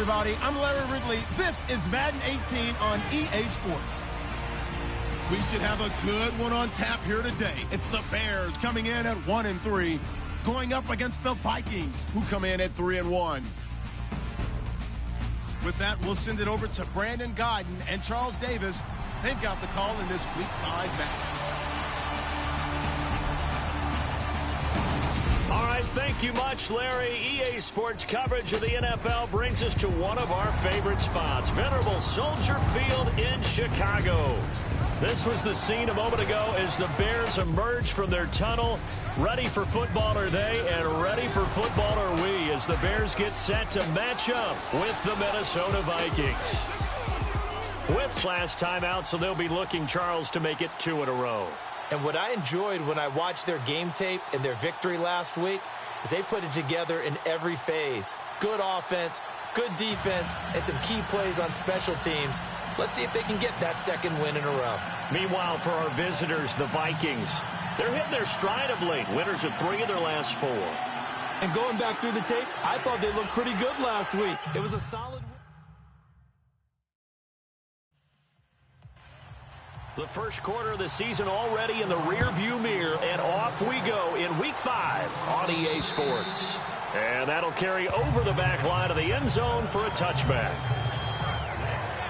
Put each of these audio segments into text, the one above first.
everybody. I'm Larry Ridley. This is Madden 18 on EA Sports. We should have a good one on tap here today. It's the Bears coming in at 1-3, going up against the Vikings, who come in at 3-1. With that, we'll send it over to Brandon Godden and Charles Davis. They've got the call in this Week 5 matchup. All right, thank you much, Larry. EA Sports coverage of the NFL brings us to one of our favorite spots, venerable Soldier Field in Chicago. This was the scene a moment ago as the Bears emerged from their tunnel. Ready for football are they, and ready for football are we as the Bears get set to match up with the Minnesota Vikings. With last time out, so they'll be looking, Charles, to make it 2 in a row. And what I enjoyed when I watched their game tape and their victory last week is they put it together in every phase. Good offense, good defense, and some key plays on special teams. Let's see if they can get that second win in a row. Meanwhile, for our visitors, the Vikings, they're hitting their stride of late. Winners of 3 of their last 4. And going back through the tape, I thought they looked pretty good last week. It was a solid win. The first quarter of the season already in the rearview mirror, and off we go in Week 5 on EA Sports. And that'll carry over the back line of the end zone for a touchback.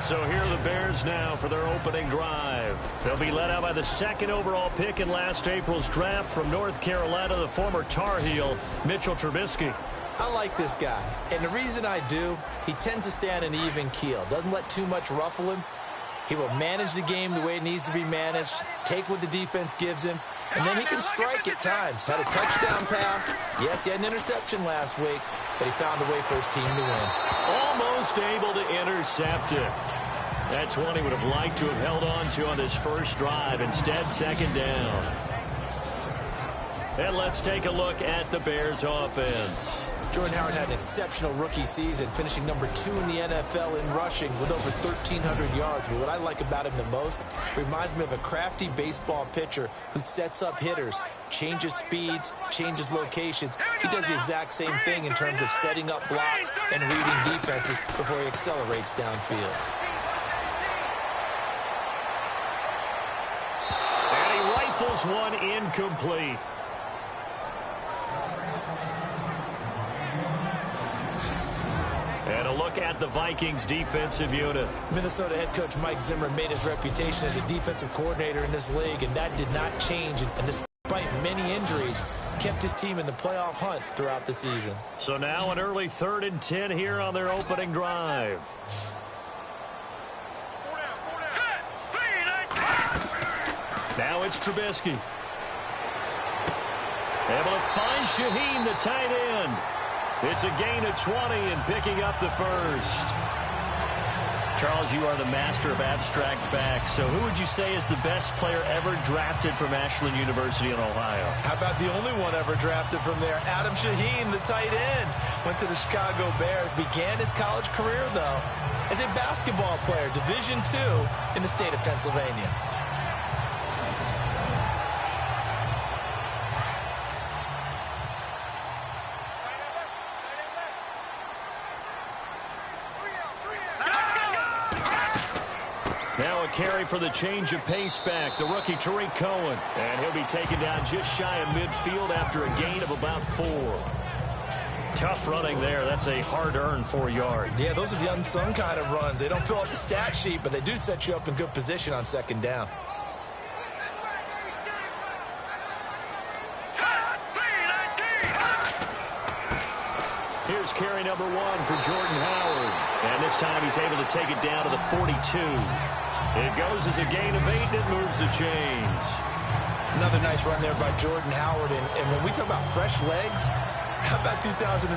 So here are the Bears now for their opening drive. They'll be led out by the 2nd overall pick in last April's draft from North Carolina, the former Tar Heel, Mitchell Trubisky. I like this guy, and the reason I do, he tends to stay on an even keel, doesn't let too much ruffle him. He will manage the game the way it needs to be managed, take what the defense gives him, and then he can strike at times. Had a touchdown pass. Yes, he had an interception last week, but he found a way for his team to win. Almost able to intercept it. That's one he would have liked to have held on to on his first drive. Instead, 2nd down. And let's take a look at the Bears offense. Jordan Howard had an exceptional rookie season, finishing number 2 in the NFL in rushing with over 1,300 yards. But what I like about him the most, reminds me of a crafty baseball pitcher who sets up hitters, changes speeds, changes locations. He does the exact same thing in terms of setting up blocks and reading defenses before he accelerates downfield. And he rifles one incomplete. And a look at the Vikings defensive unit. Minnesota head coach Mike Zimmer made his reputation as a defensive coordinator in this league, and that did not change. And despite many injuries, kept his team in the playoff hunt throughout the season. So now an early 3rd and 10 here on their opening drive. Now it's Trubisky. Able to find Shaheen, the tight end. It's a gain of 20 and picking up the first. Charles, you are the master of abstract facts. So who would you say is the best player ever drafted from Ashland University in Ohio? How about the only one ever drafted from there? Adam Shaheen, the tight end. Went to the Chicago Bears. Began his college career, though, as a basketball player, Division II in the state of Pennsylvania. Carry for the change of pace back, the rookie Tariq Cohen. And he'll be taken down just shy of midfield after a gain of about 4. Tough running there. That's a hard-earned 4 yards. Yeah, those are the unsung kind of runs. They don't fill up the stat sheet, but they do set you up in good position on 2nd down. Here's carry number 1 for Jordan Howard. And this time he's able to take it down to the 42. It goes as a gain of 8, and it moves the chains. Another nice run there by Jordan Howard. And when we talk about fresh legs, how about 2016?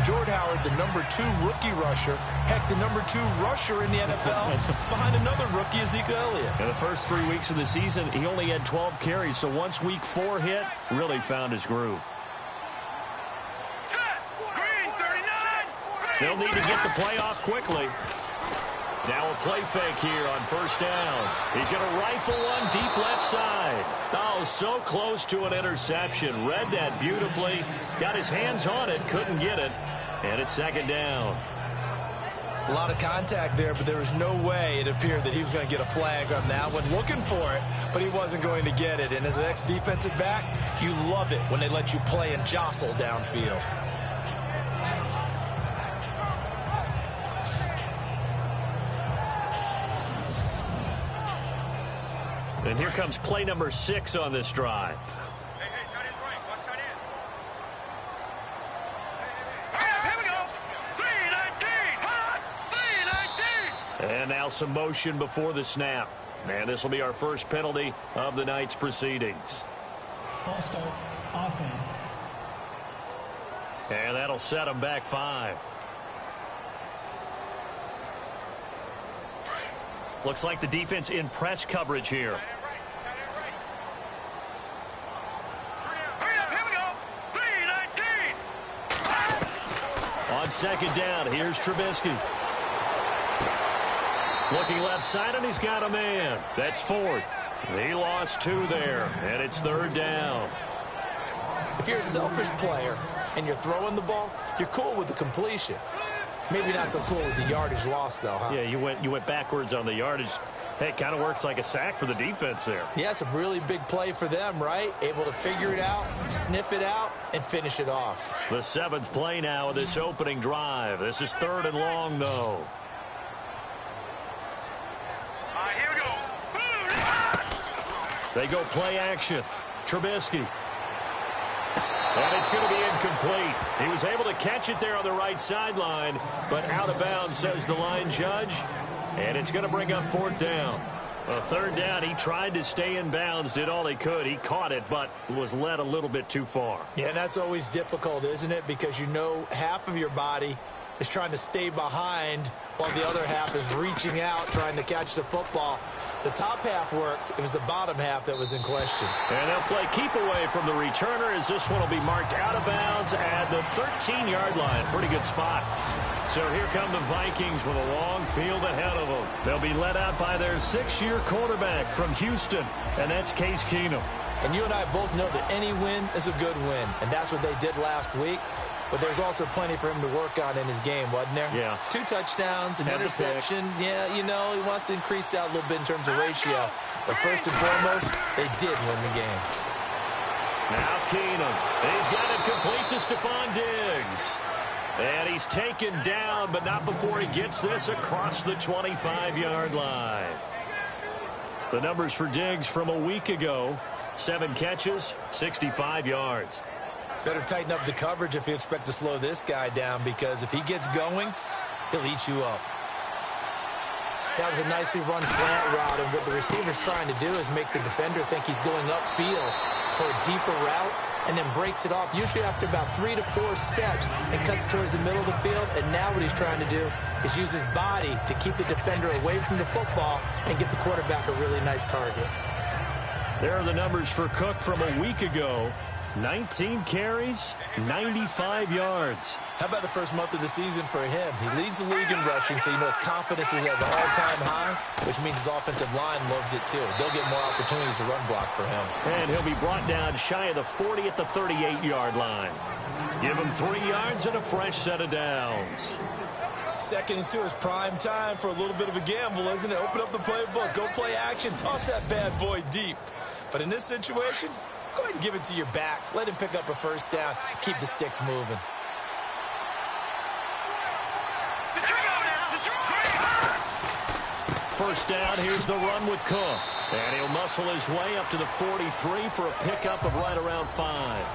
Jordan Howard, the number 2 rookie rusher. Heck, the number 2 rusher in the NFL behind another rookie, Ezekiel Elliott. In the first 3 weeks of the season, he only had 12 carries. So once week 4 hit, really found his groove. They'll need to get the play off quickly. Now a play fake here on 1st down. He's going to rifle one deep left side. Oh, so close to an interception. Read that beautifully. Got his hands on it, couldn't get it. And it's 2nd down. A lot of contact there, but there was no way it appeared that he was going to get a flag on that one. Looking for it, but he wasn't going to get it. And as an ex-defensive back, you love it when they let you play and jostle downfield. And here comes play number 6 on this drive. And now some motion before the snap. And this will be our first penalty of the night's proceedings. False start, offense. And that'll set them back 5. Looks like the defense in press coverage here. On second down, here's Trubisky. Looking left side, and he's got a man. That's 4th. He lost 2 there, and it's 3rd down. If you're a selfish player and you're throwing the ball, you're cool with the completion. Maybe not so cool with the yardage loss, though, huh? Yeah, you went backwards on the yardage. Hey, it kind of works like a sack for the defense there. Yeah, it's a really big play for them, right? Able to figure it out, sniff it out, and finish it off. The 7th play now of this opening drive. This is 3rd and long, though. Here we go. They go play action. Trubisky. And it's going to be incomplete. He was able to catch it there on the right sideline, but out of bounds, says the line judge. And it's going to bring up 4th down. A 3rd down, he tried to stay in bounds, did all he could. He caught it, but was led a little bit too far. Yeah, and that's always difficult, isn't it? Because you know half of your body is trying to stay behind while the other half is reaching out, trying to catch the football. The top half worked. It was the bottom half that was in question. And they'll play keep away from the returner as this one will be marked out of bounds at the 13-yard line. Pretty good spot. So here come the Vikings with a long field ahead of them. They'll be led out by their 6-year quarterback from Houston, and that's Case Keenum. And you and I both know that any win is a good win, and that's what they did last week. But there's also plenty for him to work on in his game, wasn't there? Yeah. 2 touchdowns, an interception. Yeah, you know, he wants to increase that a little bit in terms of ratio. But first and foremost, they did win the game. Now Keenum. He's got it complete to Stephon Diggs. And he's taken down, but not before he gets this across the 25-yard line. The numbers for Diggs from a week ago: 7 catches, 65 yards. Better tighten up the coverage if you expect to slow this guy down, because if he gets going, he'll eat you up. That was a nicely run slant route, and what the receiver's trying to do is make the defender think he's going upfield for a deeper route, and then breaks it off, usually after about 3 to 4 steps, and cuts towards the middle of the field. And now what he's trying to do is use his body to keep the defender away from the football and give the quarterback a really nice target. There are the numbers for Cook from a week ago. 19 carries, 95 yards. How about the first month of the season for him? He leads the league in rushing, so you know his confidence is at an all-time high, which means his offensive line loves it too. They'll get more opportunities to run block for him. And he'll be brought down shy of the 40 at the 38-yard line. Give him 3 yards and a fresh set of downs. 2nd and 2 is prime time for a little bit of a gamble, isn't it? Open up the playbook, go play action, toss that bad boy deep. But in this situation, go ahead and give it to your back. Let him pick up a 1st down. Keep the sticks moving. First down, here's the run with Cook. And he'll muscle his way up to the 43 for a pickup of right around 5.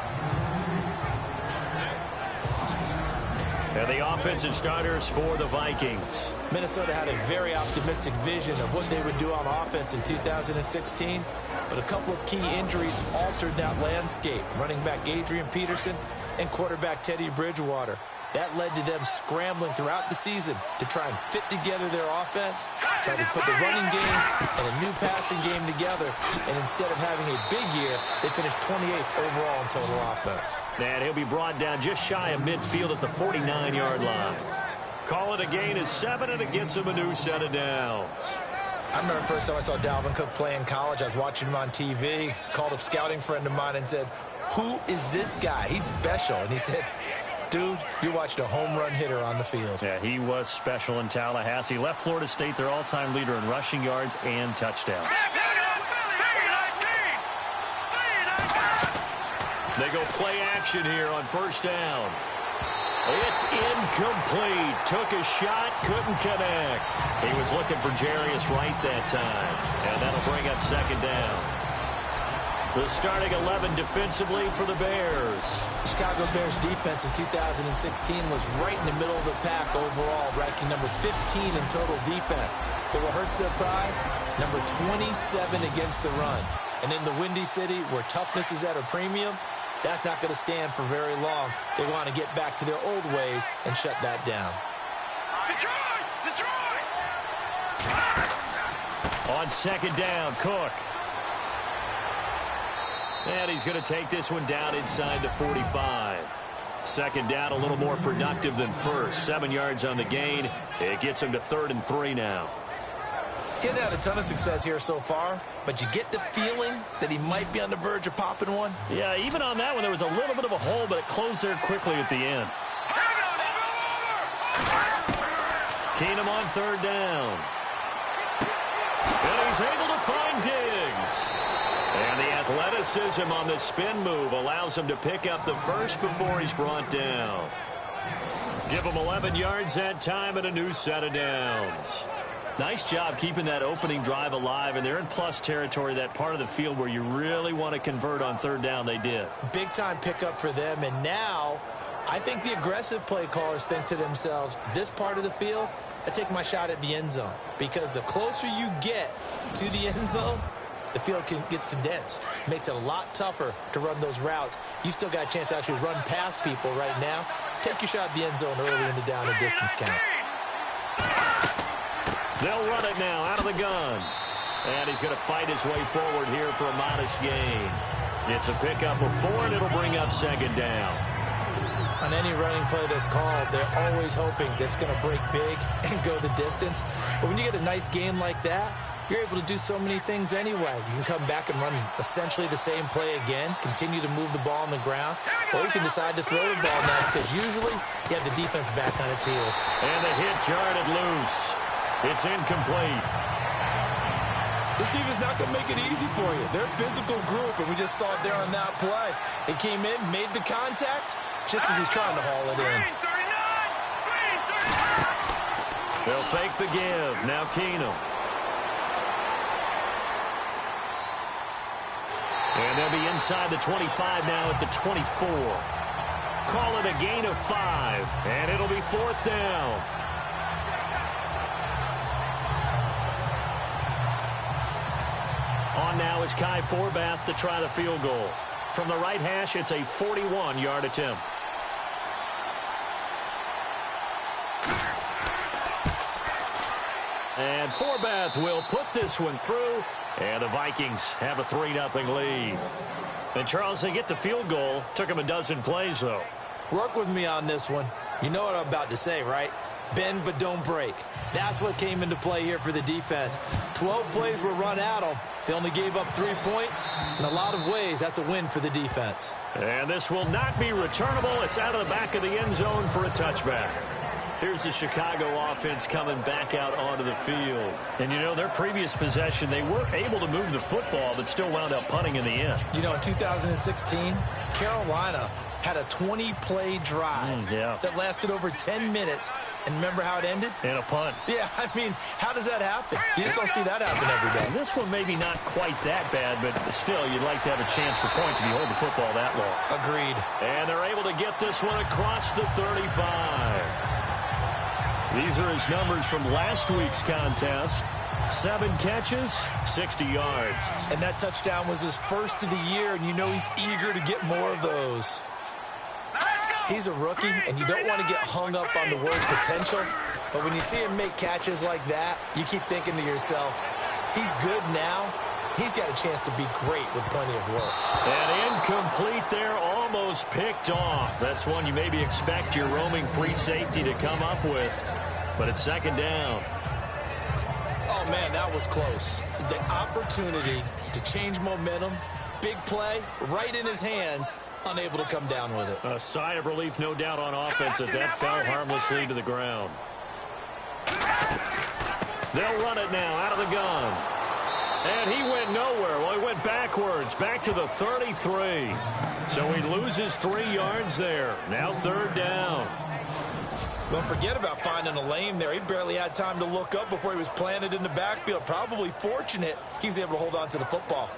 And the offensive starters for the Vikings. Minnesota had a very optimistic vision of what they would do on offense in 2016, but a couple of key injuries altered that landscape. Running back Adrian Peterson and quarterback Teddy Bridgewater. That led to them scrambling throughout the season to try and fit together their offense, try to put the running game and a new passing game together, and instead of having a big year, they finished 28th overall in total offense. And he'll be brought down just shy of midfield at the 49-yard line. Call it a gain of 7, and it gets him a new set of downs. I remember the first time I saw Dalvin Cook play in college. I was watching him on TV, called a scouting friend of mine and said, "Who is this guy? He's special." And he said, Dude, you watched a home run hitter on the field. Yeah, he was special in Tallahassee. Left Florida State their all-time leader in rushing yards and touchdowns. They go play action here on first down. It's incomplete. Took a shot, couldn't connect. He was looking for Jarius Wright that time. And that'll bring up second down. The starting 11 defensively for the Bears. Chicago Bears defense in 2016 was right in the middle of the pack overall, ranking number 15 in total defense. But what hurts their pride? Number 27 against the run. And in the Windy City, where toughness is at a premium, that's not going to stand for very long. They want to get back to their old ways and shut that down. On second down, Cook. And he's going to take this one down inside the 45. Second down, a little more productive than first. 7 yards on the gain. It gets him to 3rd and 3 now. Getting out a ton of success here so far, but you get the feeling that he might be on the verge of popping one. Yeah, even on that one, there was a little bit of a hole, but it closed there quickly at the end. Keenum on 3rd down. And he's able to find Diggs. And the athleticism on the spin move allows him to pick up the first before he's brought down. Give him 11 yards that time and a new set of downs. Nice job keeping that opening drive alive, and they're in plus territory, that part of the field where you really want to convert on 3rd down. They did. Big-time pickup for them, and now I think the aggressive play callers think to themselves, this part of the field, I take my shot at the end zone, because the closer you get to the end zone, the field gets condensed. Makes it a lot tougher to run those routes. You still got a chance to actually run past people right now. Take your shot at the end zone early in the down and distance count. They'll run it now out of the gun. And he's going to fight his way forward here for a modest gain. It's a pickup of 4, and it'll bring up second down. On any running play that's called, they're always hoping that it's going to break big and go the distance. But when you get a nice game like that, you're able to do so many things anyway. You can come back and run essentially the same play again, continue to move the ball on the ground, or you can decide to throw the ball now, because usually you have the defense back on its heels. And the hit jarred it loose. It's incomplete. This team is not going to make it easy for you. They're a physical group, and we just saw it there on that play. It came in, made the contact, just as he's trying to haul it in. They'll fake the give. Now Keenum. And they'll be inside the 25 now at the 24. Call it a gain of 5, and it'll be 4th down. On now is Kai Forbath to try the field goal. From the right hash, it's a 41-yard attempt. And Forbath will put this one through, and the Vikings have a 3-0 lead. And Charles, they get the field goal. Took them a dozen plays, though. Work with me on this one. You know what I'm about to say, right? Bend but don't break. That's what came into play here for the defense. 12 plays were run at them. They only gave up 3 points. In a lot of ways, that's a win for the defense. And this will not be returnable. It's out of the back of the end zone for a touchback. Here's the Chicago offense coming back out onto the field. And, you know, their previous possession, they were able to move the football, but still wound up punting in the end. You know, in 2016, Carolina had a 20-play drive that lasted over 10 minutes. And remember how it ended? In a punt. Yeah, I mean, how does that happen? You just don't see that happen every day. This one maybe not quite that bad, but still, you'd like to have a chance for points if you hold the football that long. Agreed. And they're able to get this one across the 35. These are his numbers from last week's contest. 7 catches, 60 yards. And that touchdown was his first of the year, and you know he's eager to get more of those. He's a rookie, and you don't want to get hung up on the word potential. But when you see him make catches like that, you keep thinking to yourself, he's good now. He's got a chance to be great with plenty of work. And incomplete there, almost picked off. That's one you maybe expect your roaming free safety to come up with. But it's second down. Oh, man, that was close. The opportunity to change momentum, big play, right in his hands, unable to come down with it. A sigh of relief, no doubt, on offense that fell harmlessly to the ground. They'll run it now out of the gun. And he went nowhere. Well, he went backwards, back to the 33. So he loses 3 yards there. Now 3rd down. Don't forget about finding a lane there. He barely had time to look up before he was planted in the backfield. Probably fortunate he was able to hold on to the football.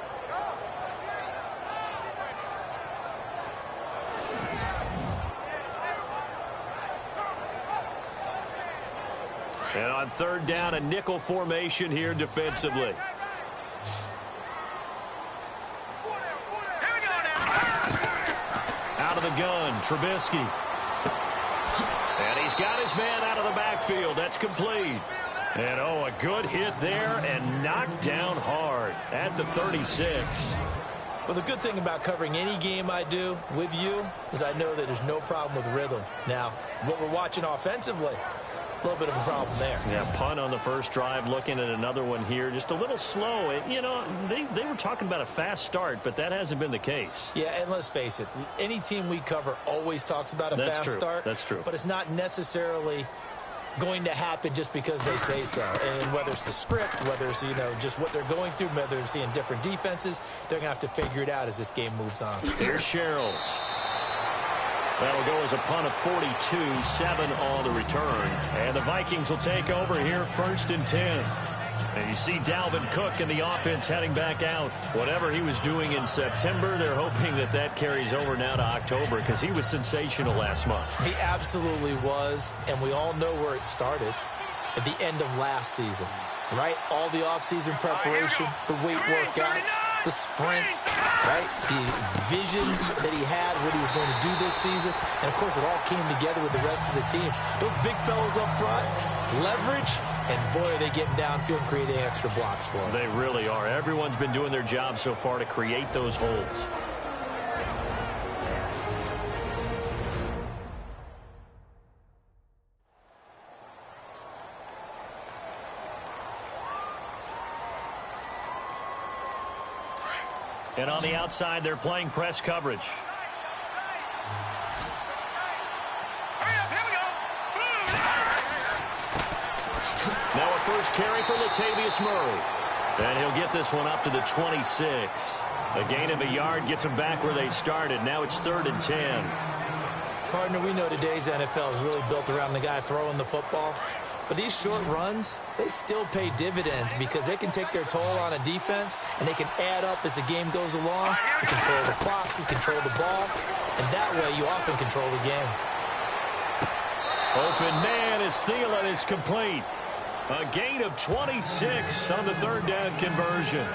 And on 3rd down, a nickel formation here defensively. Out of the gun, Trubisky. And he's got his man out of the backfield. That's complete. And, oh, a good hit there and knocked down hard at the 36. Well, the good thing about covering any game I do with you is I know that there's no problem with rhythm. Now, what we're watching offensively, a little bit of a problem there. Yeah, punt on the first drive, looking at another one here. Just a little slow. You know, they were talking about a fast start, but that hasn't been the case. Yeah, and let's face it, any team we cover always talks about a fast start. That's true. But it's not necessarily going to happen just because they say so. And whether it's the script, whether it's, you know, just what they're going through, whether they're seeing different defenses, they're going to have to figure it out as this game moves on. Here's Sherrills. That'll go as a punt of 42, 7 on the return. And the Vikings will take over here 1st and 10. And you see Dalvin Cook and the offense heading back out. Whatever he was doing in September, they're hoping that that carries over now to October because he was sensational last month. He absolutely was, and we all know where it started at the end of last season, right? All the offseason preparation, the weight workouts, the sprints, right? The vision that he had, what he was going to do this season. And, of course, it all came together with the rest of the team. Those big fellas up front, leverage, and, boy, are they getting downfield and creating extra blocks for them. They really are. Everyone's been doing their job so far to create those holes. And on the outside, they're playing press coverage. Now a first carry for Latavius Murray. And he'll get this one up to the 26. A gain of a yard gets them back where they started. Now it's 3rd and 10. Partner, we know today's NFL is really built around the guy throwing the football. But these short runs, they still pay dividends because they can take their toll on a defense and they can add up as the game goes along. You control the clock, you control the ball, and that way you often control the game. Open man is Thielen. It's complete. A gain of 26 on the 3rd down conversion.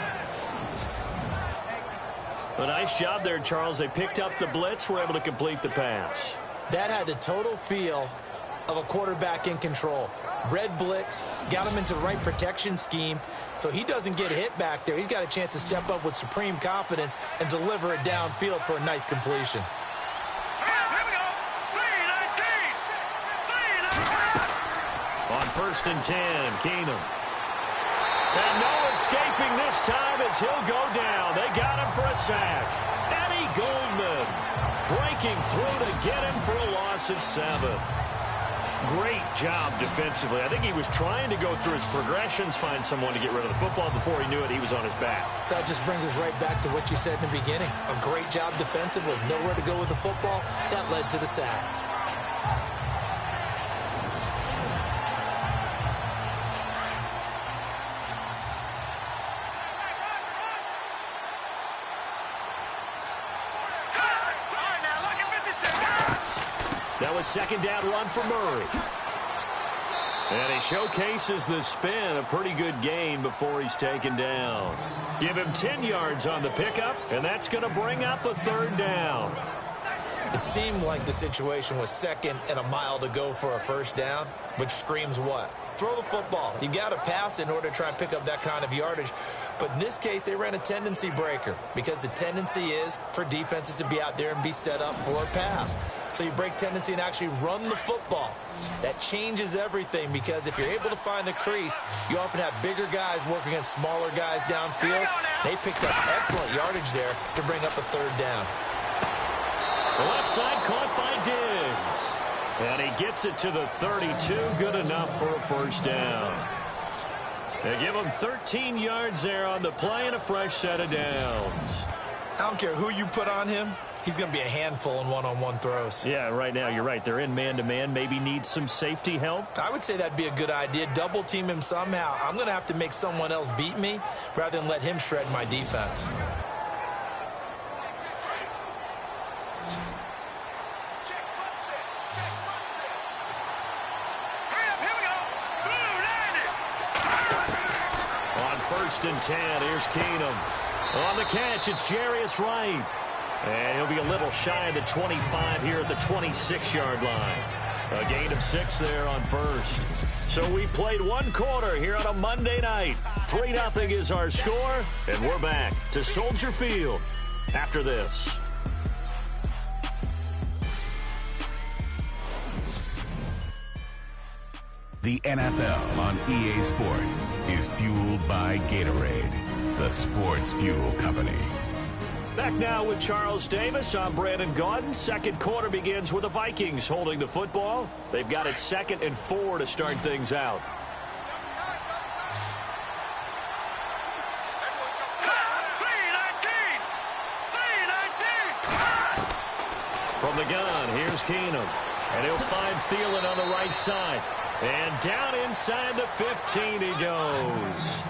A nice job there, Charles. They picked up the blitz, were able to complete the pass. That had the total feel of a quarterback in control. Red blitz, got him into the right protection scheme, so he doesn't get hit back there. He's got a chance to step up with supreme confidence and deliver it downfield for a nice completion. On 1st and 10, Keenum. And no escaping this time as he'll go down. They got him for a sack. Eddie Goldman breaking through to get him for a loss of 7. Great job defensively. I think he was trying to go through his progressions, find someone to get rid of the football. Before he knew it, he was on his back. So that just brings us right back to what you said in the beginning. A great job defensively. Nowhere to go with the football. That led to the sack. That was 2nd down run for Murray. And he showcases the spin. A pretty good gain before he's taken down. Give him 10 yards on the pickup, and that's going to bring up a 3rd down. It seemed like the situation was 2nd and a mile to go for a 1st down, which screams what? Throw the football. You got to pass in order to try and pick up that kind of yardage. But in this case, they ran a tendency breaker because the tendency is for defenses to be out there and be set up for a pass. So you break tendency and actually run the football. That changes everything because if you're able to find a crease, you often have bigger guys working against smaller guys downfield. They picked up excellent yardage there to bring up a 3rd down. The left side caught by Diggs. And he gets it to the 32. Good enough for a first down. They give him 13 yards there on the play and a fresh set of downs. I don't care who you put on him. He's going to be a handful in one-on-one throws. Yeah, right now you're right. They're in man-to-man. Maybe need some safety help. I would say that'd be a good idea. Double team him somehow. I'm going to have to make someone else beat me rather than let him shred my defense. First and 10, here's Keenum. On the catch, it's Jarius Wright. And he'll be a little shy of the 25 here at the 26-yard line. A gain of 6 there on first. So we played one quarter here on a Monday night. 3-0 is our score, and we're back to Soldier Field after this. The NFL on EA Sports is fueled by Gatorade, the sports fuel company. Back now with Charles Davis. I'm Brandon Gaudin. Second quarter begins with the Vikings holding the football. They've got it 2nd and 4 to start things out. From the gun, here's Keenum. And he'll find Thielen on the right side. And down inside the 15 he goes.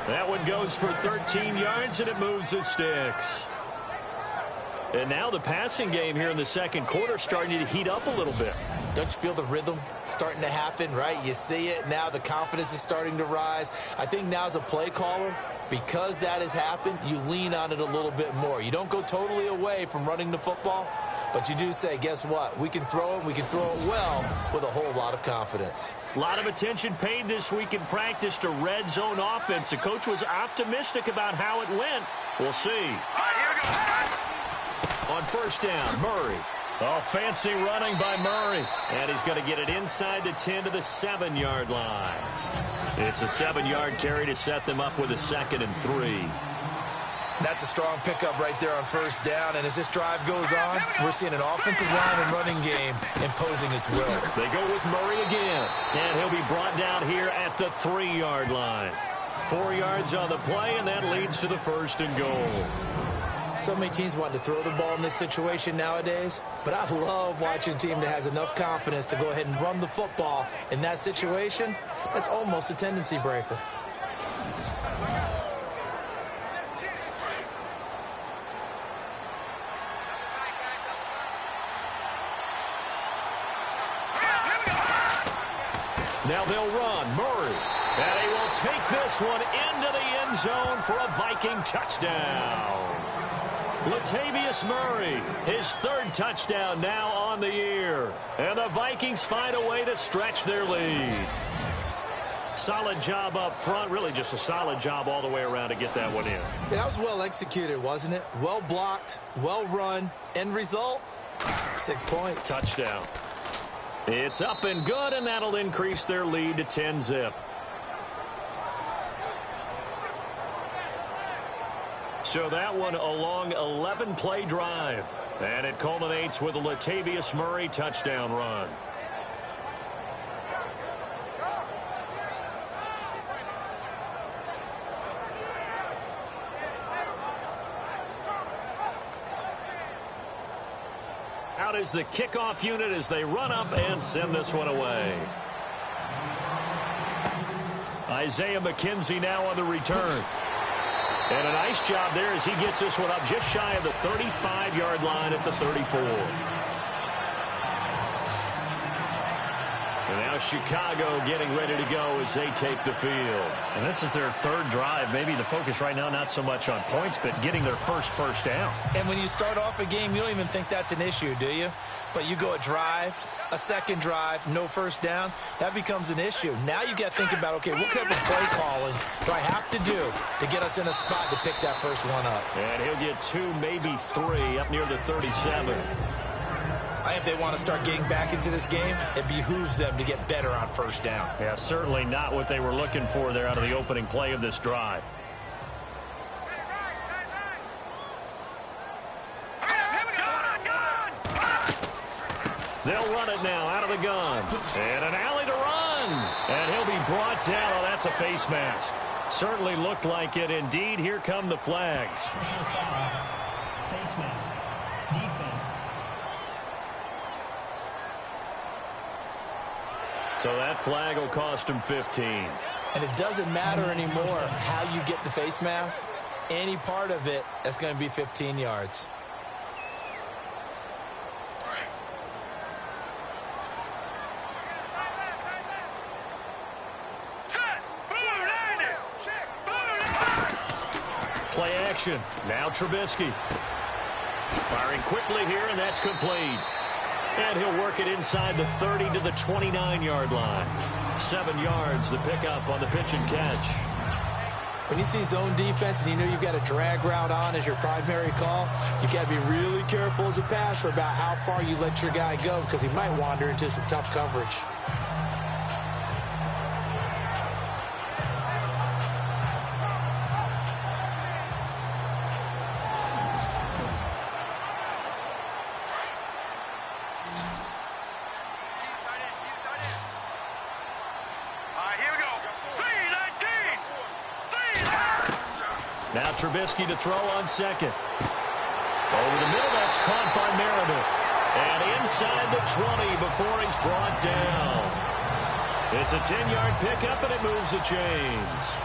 That one goes for 13 yards, and it moves the sticks. And now the passing game here in the second quarter starting to heat up a little bit. Don't you feel the rhythm starting to happen, right? You see it now. The confidence is starting to rise. I think now as a play caller, because that has happened, you lean on it a little bit more. You don't go totally away from running the football, but you do say, guess what? We can throw it. We can throw it well with a whole lot of confidence. A lot of attention paid this week in practice to red zone offense. The coach was optimistic about how it went. We'll see. Here we go. On first down, Murray. Oh, fancy running by Murray. And he's going to get it inside the 10 to the 7-yard line. It's a 7-yard carry to set them up with a 2nd and 3. That's a strong pickup right there on first down. And as this drive goes on, we're seeing an offensive line and running game imposing its will. They go with Murray again. And he'll be brought down here at the 3-yard line. 4 yards on the play, and that leads to the 1st and goal. So many teams want to throw the ball in this situation nowadays, but I love watching a team that has enough confidence to go ahead and run the football in that situation. That's almost a tendency breaker. Now they'll run. Murray. And he will take this one into the end zone for a Viking touchdown. Latavius Murray, his 3rd touchdown now on the year. And the Vikings find a way to stretch their lead. Solid job up front. Really just a solid job all the way around to get that one in. That was well executed, wasn't it? Well blocked, well run. End result, 6 points. Touchdown. It's up and good, and that'll increase their lead to 10-zip. So that one a long 11-play drive. And it culminates with a Latavius Murray touchdown run. Out is the kickoff unit as they run up and send this one away. Isaiah McKenzie now on the return. And a nice job there as he gets this one up just shy of the 35-yard line at the 34. And now Chicago getting ready to go as they take the field. And this is their 3rd drive. Maybe the focus right now not so much on points, but getting their first down. And when you start off a game, you don't even think that's an issue, do you? But you go a drive, a 2nd drive, no first down, that becomes an issue. Now you got to think about, okay, what kind of play calling do I have to do to get us in a spot to pick that first one up? And he'll get 2, maybe 3 up near the 37. I think if they want to start getting back into this game, it behooves them to get better on first down. Yeah, certainly not what they were looking for there out of the opening play of this drive. They'll run it now out of the gun. And an alley to run. And he'll be brought down. Oh, that's a face mask. Certainly looked like it. Indeed, here come the flags. Personal foul. Face mask. Defense. So that flag will cost him 15. And it doesn't matter anymore how you get the face mask. Any part of it, that's going to be 15 yards. Play action. Now Trubisky. Firing quickly here, and that's complete. And he'll work it inside the 30 to the 29-yard line. 7 yards, the pickup on the pitch and catch. When you see zone defense and you know you've got a drag route on as your primary call, you've got to be really careful as a passer about how far you let your guy go because he might wander into some tough coverage. Now Trubisky to throw on second. Over the middle, that's caught by Meredith. And inside the 20 before he's brought down. It's a 10-yard pickup, and it moves the chains.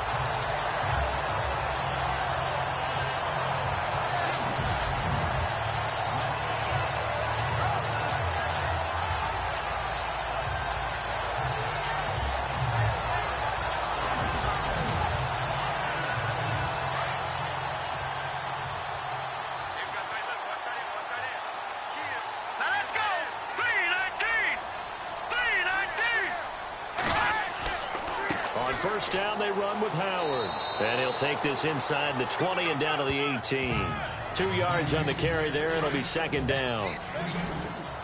First down, they run with Howard. And he'll take this inside the 20 and down to the 18. 2 yards on the carry there. It'll be second down.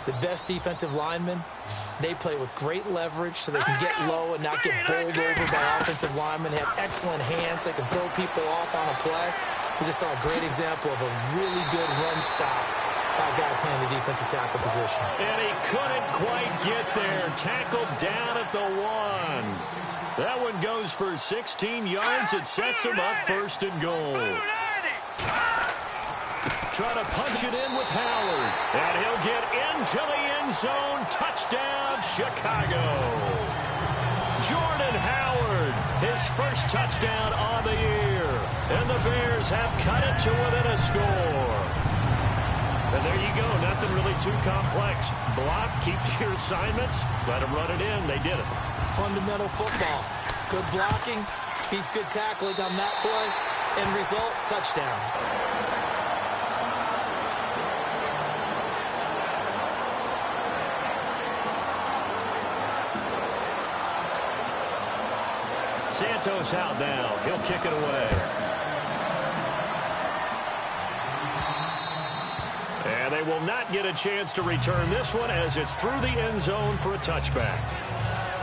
The best defensive linemen, they play with great leverage so they can get low and not get bowled over by offensive linemen. They have excellent hands. They can throw people off on a play. We just saw a great example of a really good run stop by a guy playing the defensive tackle position. And he couldn't quite get there. Tackled down at the 1. That one goes for 16 yards. It sets him up first and goal. Trying to punch it in with Howard. And he'll get into the end zone. Touchdown, Chicago. Jordan Howard, his first touchdown on the year. And the Bears have cut it to within a score. And there you go. Nothing really too complex. Block, keep to your assignments. Let them run it in. They did it. Fundamental football. Good blocking, beats good tackling on that play. End result, touchdown. Santos out now. He'll kick it away. And they will not get a chance to return this one as it's through the end zone for a touchback.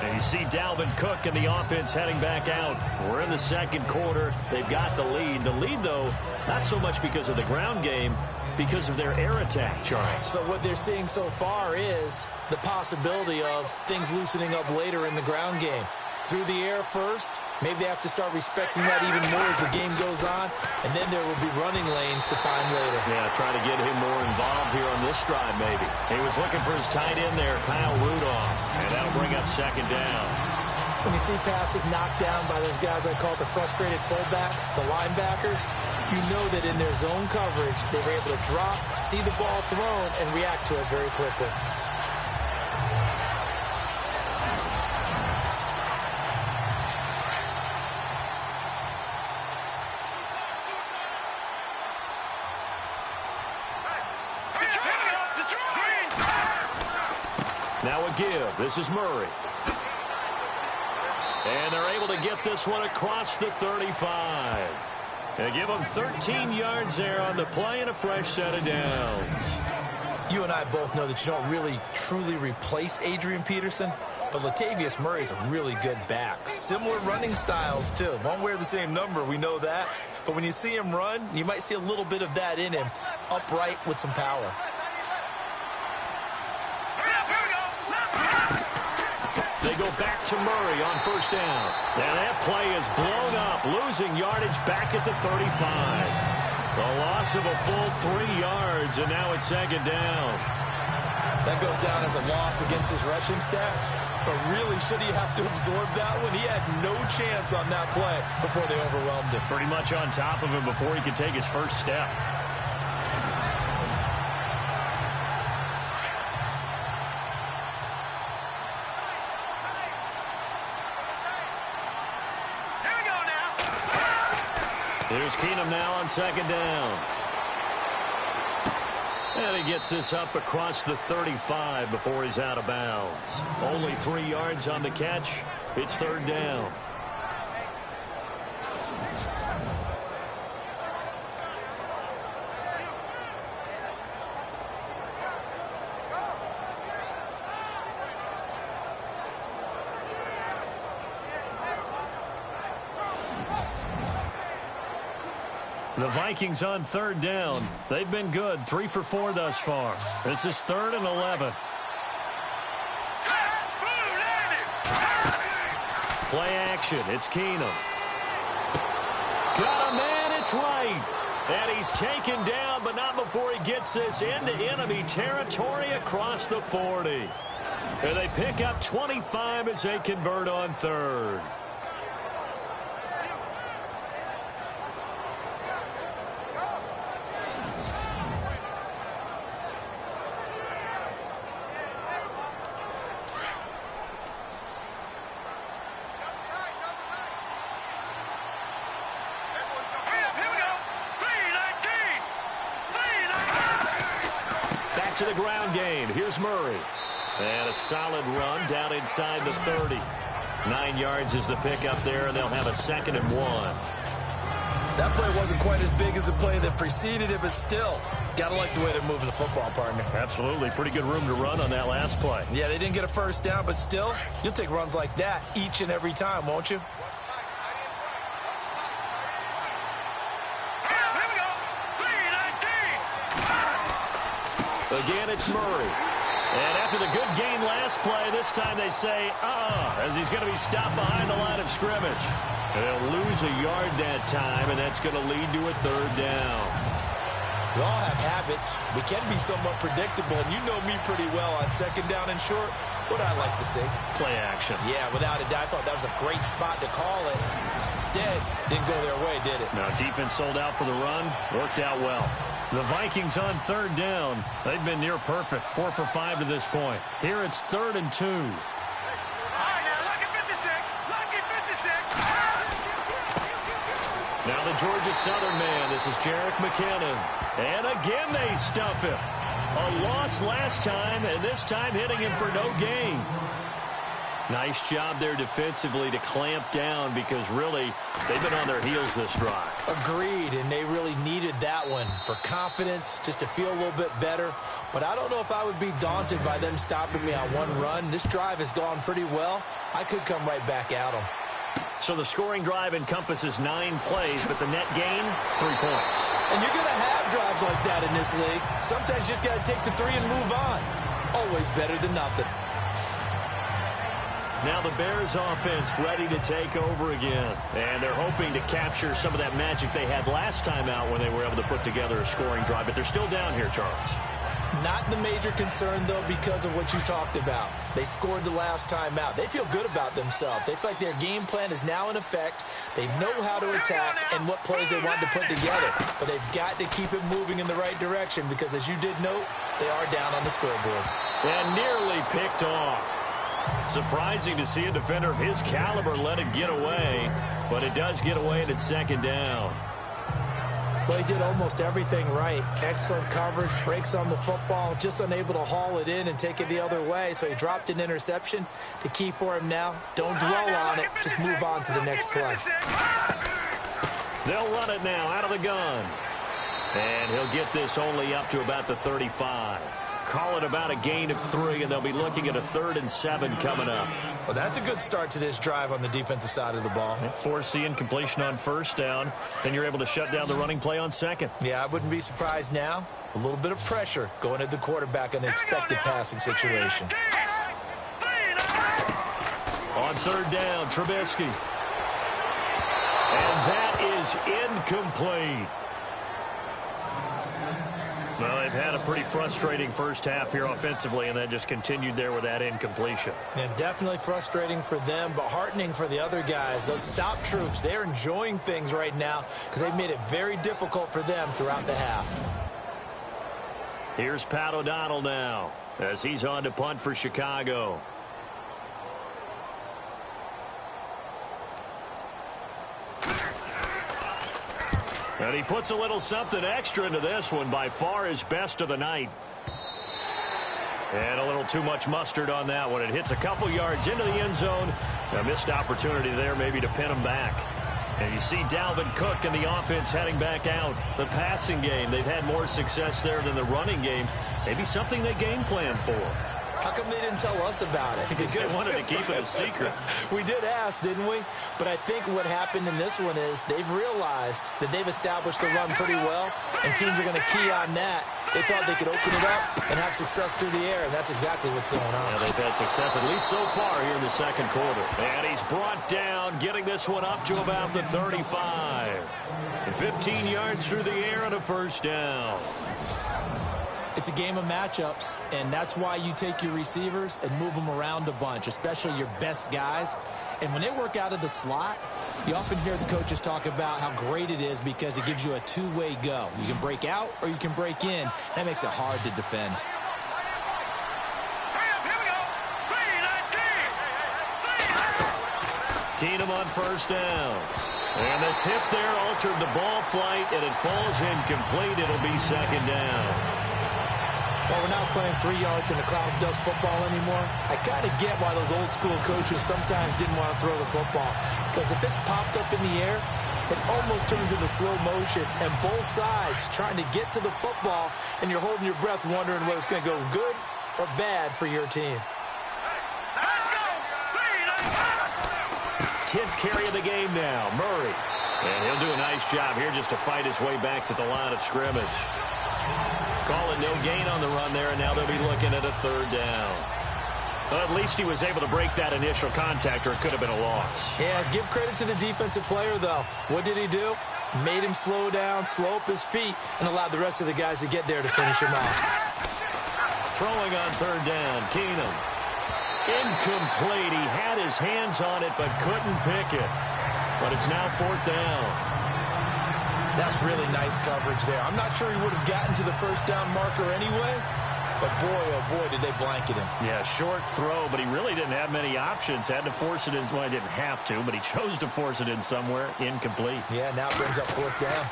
And you see Dalvin Cook and the offense heading back out. We're in the second quarter. They've got the lead. The lead, though, not so much because of the ground game, because of their air attack, Charles. So what they're seeing so far is the possibility of things loosening up later in the ground game. Through the air first, maybe they have to start respecting that even more as the game goes on, and then there will be running lanes to find later. Yeah, try to get him more involved here on this drive, maybe. He was looking for his tight end there, Kyle Rudolph, and that'll bring up second down. When you see passes knocked down by those guys I call the frustrated fullbacks, the linebackers, you know that in their zone coverage, they were able to drop, see the ball thrown, and react to it very quickly. Now a give. This is Murray. And they're able to get this one across the 35. They give them 13 yards there on the play and a fresh set of downs. You and I both know that you don't really truly replace Adrian Peterson, but Latavius Murray is a really good back. Similar running styles, too. Won't wear the same number, we know that. But when you see him run, you might see a little bit of that in him, upright with some power. They go back to Murray on first down. And that play is blown up, losing yardage back at the 35. A loss of a full 3 yards, and now it's second down. That goes down as a loss against his rushing stats. But really, should he have to absorb that one? He had no chance on that play before they overwhelmed him. Pretty much on top of him before he could take his first step. Here we go now. Here's Keenum now on second down. And he gets this up across the 35 before he's out of bounds. Only 3 yards on the catch. It's third down. The Vikings on third down. They've been good, 3 for 4 thus far. This is 3rd and 11. Play action. It's Keenum. Got a man. It's right. And he's taken down, but not before he gets this into enemy territory across the 40. And they pick up 25 as they convert on third. To the ground game. Here's Murray. And a solid run down inside the 30. 9 yards is the pick up there, and they'll have a 2nd and 1. That play wasn't quite as big as the play that preceded it, but still, gotta like the way they're moving the football, partner. Absolutely. Pretty good room to run on that last play. Yeah, they didn't get a first down, but still, you'll take runs like that each and every time, won't you? Again, it's Murray. And after the good gain last play, this time they say, as he's going to be stopped behind the line of scrimmage. They'll lose a yard that time, and that's going to lead to a third down. We all have habits. We can be somewhat predictable, and you know me pretty well on second down and short. What I like to see? Play action. Yeah, without a doubt, I thought that was a great spot to call it. Instead, didn't go their way, did it? No, defense sold out for the run. Worked out well. The Vikings on third down. They've been near perfect. 4 for 5 to this point. Here it's 3rd and 2. All right, now, lucky 56. Lucky 56. Now the Georgia Southern man. This is Jerick McKinnon. And again they stuff him. A loss last time, and this time hitting him for no gain. Nice job there defensively to clamp down because really they've been on their heels this drive. Agreed, and they really needed that one for confidence, just to feel a little bit better. But I don't know if I would be daunted by them stopping me on one run. This drive has gone pretty well. I could come right back at them. So the scoring drive encompasses 9 plays, but the net gain, 3 points. And you're going to have drives like that in this league. Sometimes you just got to take the 3 and move on. Always better than nothing. Now the Bears offense ready to take over again. And they're hoping to capture some of that magic they had last time out when they were able to put together a scoring drive. But they're still down here, Charles. Not the major concern, though, because of what you talked about. They scored the last time out. They feel good about themselves. They feel like their game plan is now in effect. They know how to attack and what plays they want to put together. But they've got to keep it moving in the right direction because, as you did note, they are down on the scoreboard. And nearly picked off. Surprising to see a defender of his caliber let it get away, but it does get away and it's second down. Well, he did almost everything right. Excellent coverage, breaks on the football, just unable to haul it in and take it the other way, so he dropped an interception. The key for him now, don't dwell on it, just move on to the next play. They'll run it now out of the gun. And he'll get this only up to about the 35. Call it about a gain of 3, and they'll be looking at a 3rd and 7 coming up. Well, that's a good start to this drive on the defensive side of the ball. Force the incompletion on first down, then you're able to shut down the running play on second. Yeah, I wouldn't be surprised now. A little bit of pressure going at the quarterback in the expected passing situation. On third down, Trubisky. And that is incomplete. Well, they've had a pretty frustrating first half here offensively, and then just continued there with that incompletion. Yeah, definitely frustrating for them, but heartening for the other guys. Those stop troops, they're enjoying things right now because they've made it very difficult for them throughout the half. Here's Pat O'Donnell now as he's on to punt for Chicago. And he puts a little something extra into this one, by far his best of the night. And a little too much mustard on that one. It hits a couple yards into the end zone. A missed opportunity there maybe to pin him back. And you see Dalvin Cook and the offense heading back out. The passing game, they've had more success there than the running game. Maybe something they game plan for. How come they didn't tell us about it? Because they wanted to keep it a secret. We did ask, didn't we? But I think what happened in this one is they've realized that they've established the run pretty well, and teams are going to key on that. They thought they could open it up and have success through the air, and that's exactly what's going on. Yeah, they've had success, at least so far, here in the second quarter. And he's brought down, getting this one up to about the 35. And 15 yards through the air and a first down. It's a game of matchups, and that's why you take your receivers and move them around a bunch, especially your best guys. And when they work out of the slot, you often hear the coaches talk about how great it is because it gives you a two-way go. You can break out or you can break in. That makes it hard to defend. Keenum on first down. And the tip there altered the ball flight, and it falls incomplete. It'll be second down. Well, we're not playing 3 yards in a cloud of dust football anymore. I kind of get why those old school coaches sometimes didn't want to throw the football. Because if it's popped up in the air, it almost turns into slow motion. And both sides trying to get to the football, and you're holding your breath wondering whether it's going to go good or bad for your team. Let's go! 10th carry of the game now, Murray. And he'll do a nice job here just to fight his way back to the line of scrimmage. Calling no gain on the run there, and now they'll be looking at a third down. Well, at least he was able to break that initial contact, or it could have been a loss. Yeah, give credit to the defensive player, though. What did he do? Made him slow down, slow up his feet, and allowed the rest of the guys to get there to finish him off. Throwing on third down, Keenum. Incomplete. He had his hands on it, but couldn't pick it. But it's now fourth down. That's really nice coverage there. I'm not sure he would have gotten to the first down marker anyway, but boy, oh boy, did they blanket him. Yeah, short throw, but he really didn't have many options. Had to force it in. Well, he didn't have to, but he chose to force it in somewhere. Incomplete. Yeah, now brings up fourth down.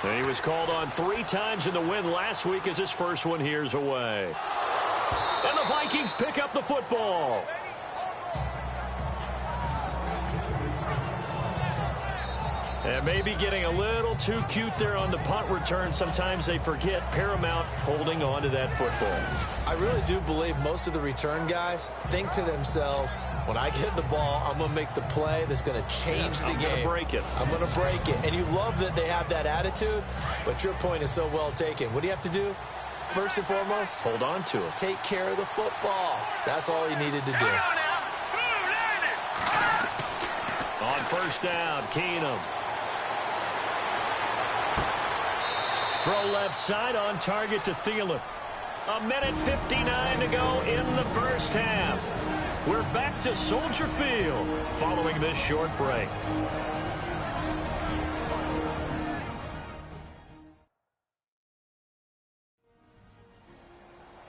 And he was called on 3 times in the win last week as his first one here's away. And the Vikings pick up the football. And maybe getting a little too cute there on the punt return. Sometimes they forget paramount holding on to that football. I really do believe most of the return guys think to themselves, when I get the ball, I'm going to make the play that's going to change the game. I'm going to break it. I'm going to break it. And you love that they have that attitude, but your point is so well taken. What do you have to do? First and foremost, hold on to it. Take care of the football. That's all he needed to do. On first down, Keenum. Throw left side on target to Thielen. 1:59 to go in the first half. We're back to Soldier Field following this short break.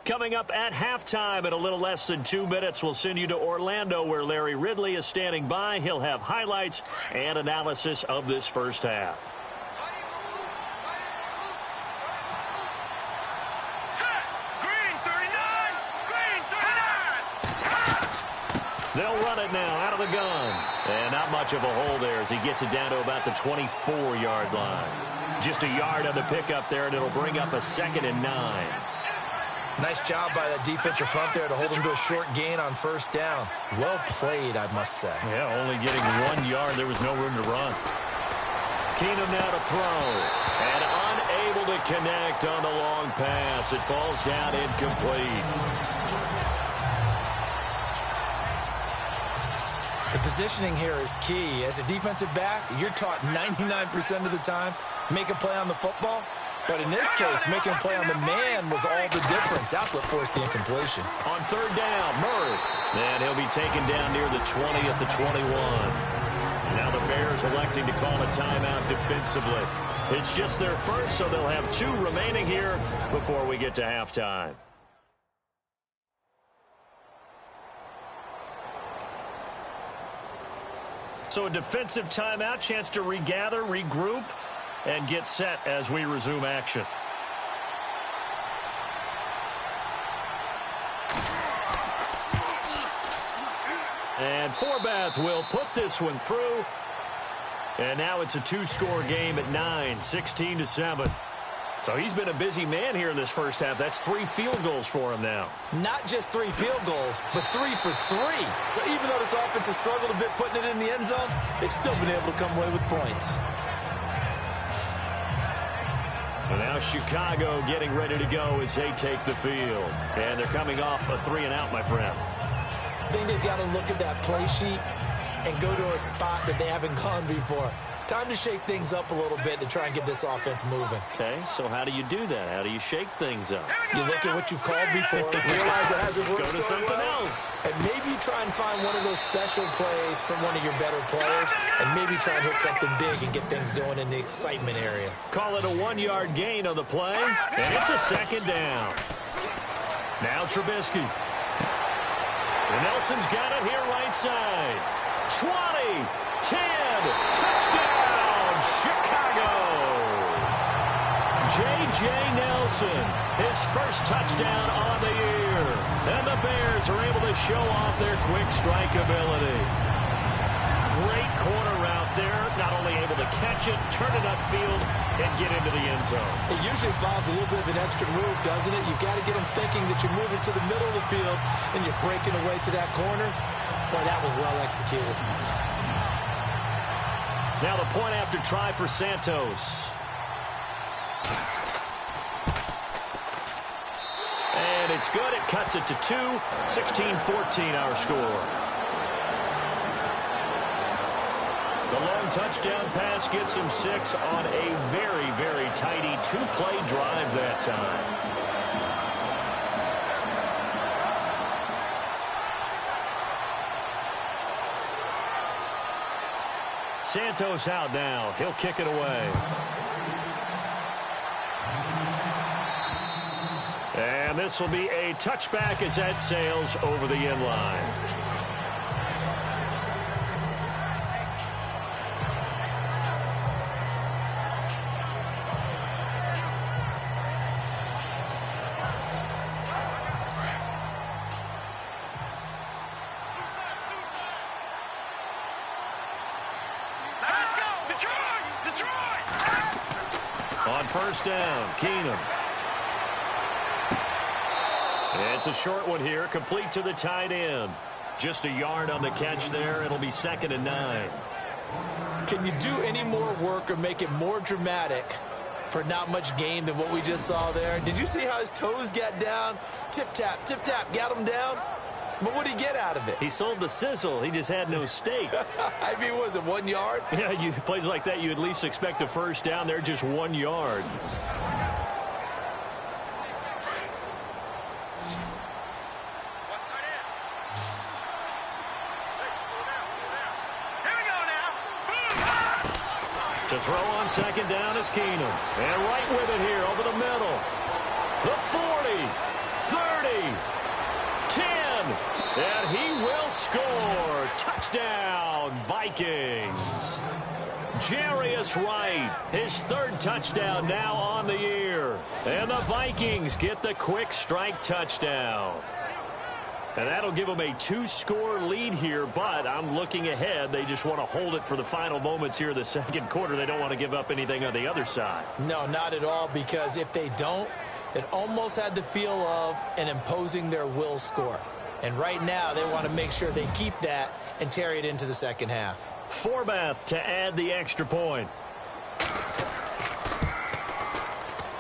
Coming up at halftime in a little less than 2 minutes, we'll send you to Orlando where Larry Ridley is standing by. He'll have highlights and analysis of this first half. They'll run it now out of the gun. And not much of a hole there as he gets it down to about the 24-yard line. Just a yard on the pickup there, and it'll bring up a 2nd and 9. Nice job by that defensive front there to hold him to a short gain on first down. Well played, I must say. Yeah, only getting 1 yard. There was no room to run. Keenum now to throw. And unable to connect on the long pass. It falls down incomplete. The positioning here is key. As a defensive back, you're taught 99% of the time, make a play on the football. But in this case, making a play on the man was all the difference. That's what forced the incompletion. On third down, Murray. And he'll be taken down near the 20 at the 21. Now the Bears electing to call a timeout defensively. It's just their first, so they'll have 2 remaining here before we get to halftime. So a defensive timeout, chance to regather, regroup, and get set as we resume action. And Forbath will put this one through. And now it's a 2-score game at 9, 16-7. So he's been a busy man here in this first half. That's 3 field goals for him now. Not just 3 field goals, but 3 for 3. So even though this offense has struggled a bit putting it in the end zone, they've still been able to come away with points. And now Chicago getting ready to go as they take the field. And they're coming off a 3-and-out, my friend. I think they've got to look at that play sheet and go to a spot that they haven't gone before. Time to shake things up a little bit to try and get this offense moving. Okay, so how do you do that? How do you shake things up? You look at what you've called before, realize it hasn't worked Go to so something well, else. and maybe try and find one of those special plays from one of your better players, and maybe try and hit something big and get things going in the excitement area. Call it a 1-yard gain on the play, and it's a second down. Now Trubisky. And Nelson's got it here right side. 20, 10, touchdown, Chicago. J.J. Nelson, his first touchdown on the year. And the Bears are able to show off their quick strike ability. Great corner route there. Not only able to catch it, turn it upfield, and get into the end zone. It usually involves a little bit of an extra move, doesn't it? You've got to get them thinking that you're moving to the middle of the field and you're breaking away to that corner. Boy, that was well executed. Now the point after try for Santos. And it's good. It cuts it to 2. 16-14 our score. The long touchdown pass gets him 6 on a very, very tidy 2-play drive that time. Santos out now. He'll kick it away. And this will be a touchback as that sails over the end line. On first down, Keenum. It's a short one here, complete to the tight end. Just a yard on the catch there. It'll be 2nd and 9. Can you do any more work or make it more dramatic for not much gain than what we just saw there? Did you see how his toes got down? Tip-tap, got him down. But what did he get out of it? He sold the sizzle. He just had no steak. I mean, was it 1 yard? Yeah, plays like that, you at least expect a first down. They're just 1 yard. To throw on second down is Keenum. And right with it here over the middle. The 40, 30, 10. And he will score. Touchdown, Vikings. Jarius Wright, his 3rd touchdown now on the year. And the Vikings get the quick strike touchdown. And that'll give them a 2-score lead here, but I'm looking ahead. They just want to hold it for the final moments here in the second quarter. They don't want to give up anything on the other side. No, not at all, because if they don't, it almost had the feel of an imposing their will score. And right now, they want to make sure they keep that and carry it into the second half. Forbath to add the extra point.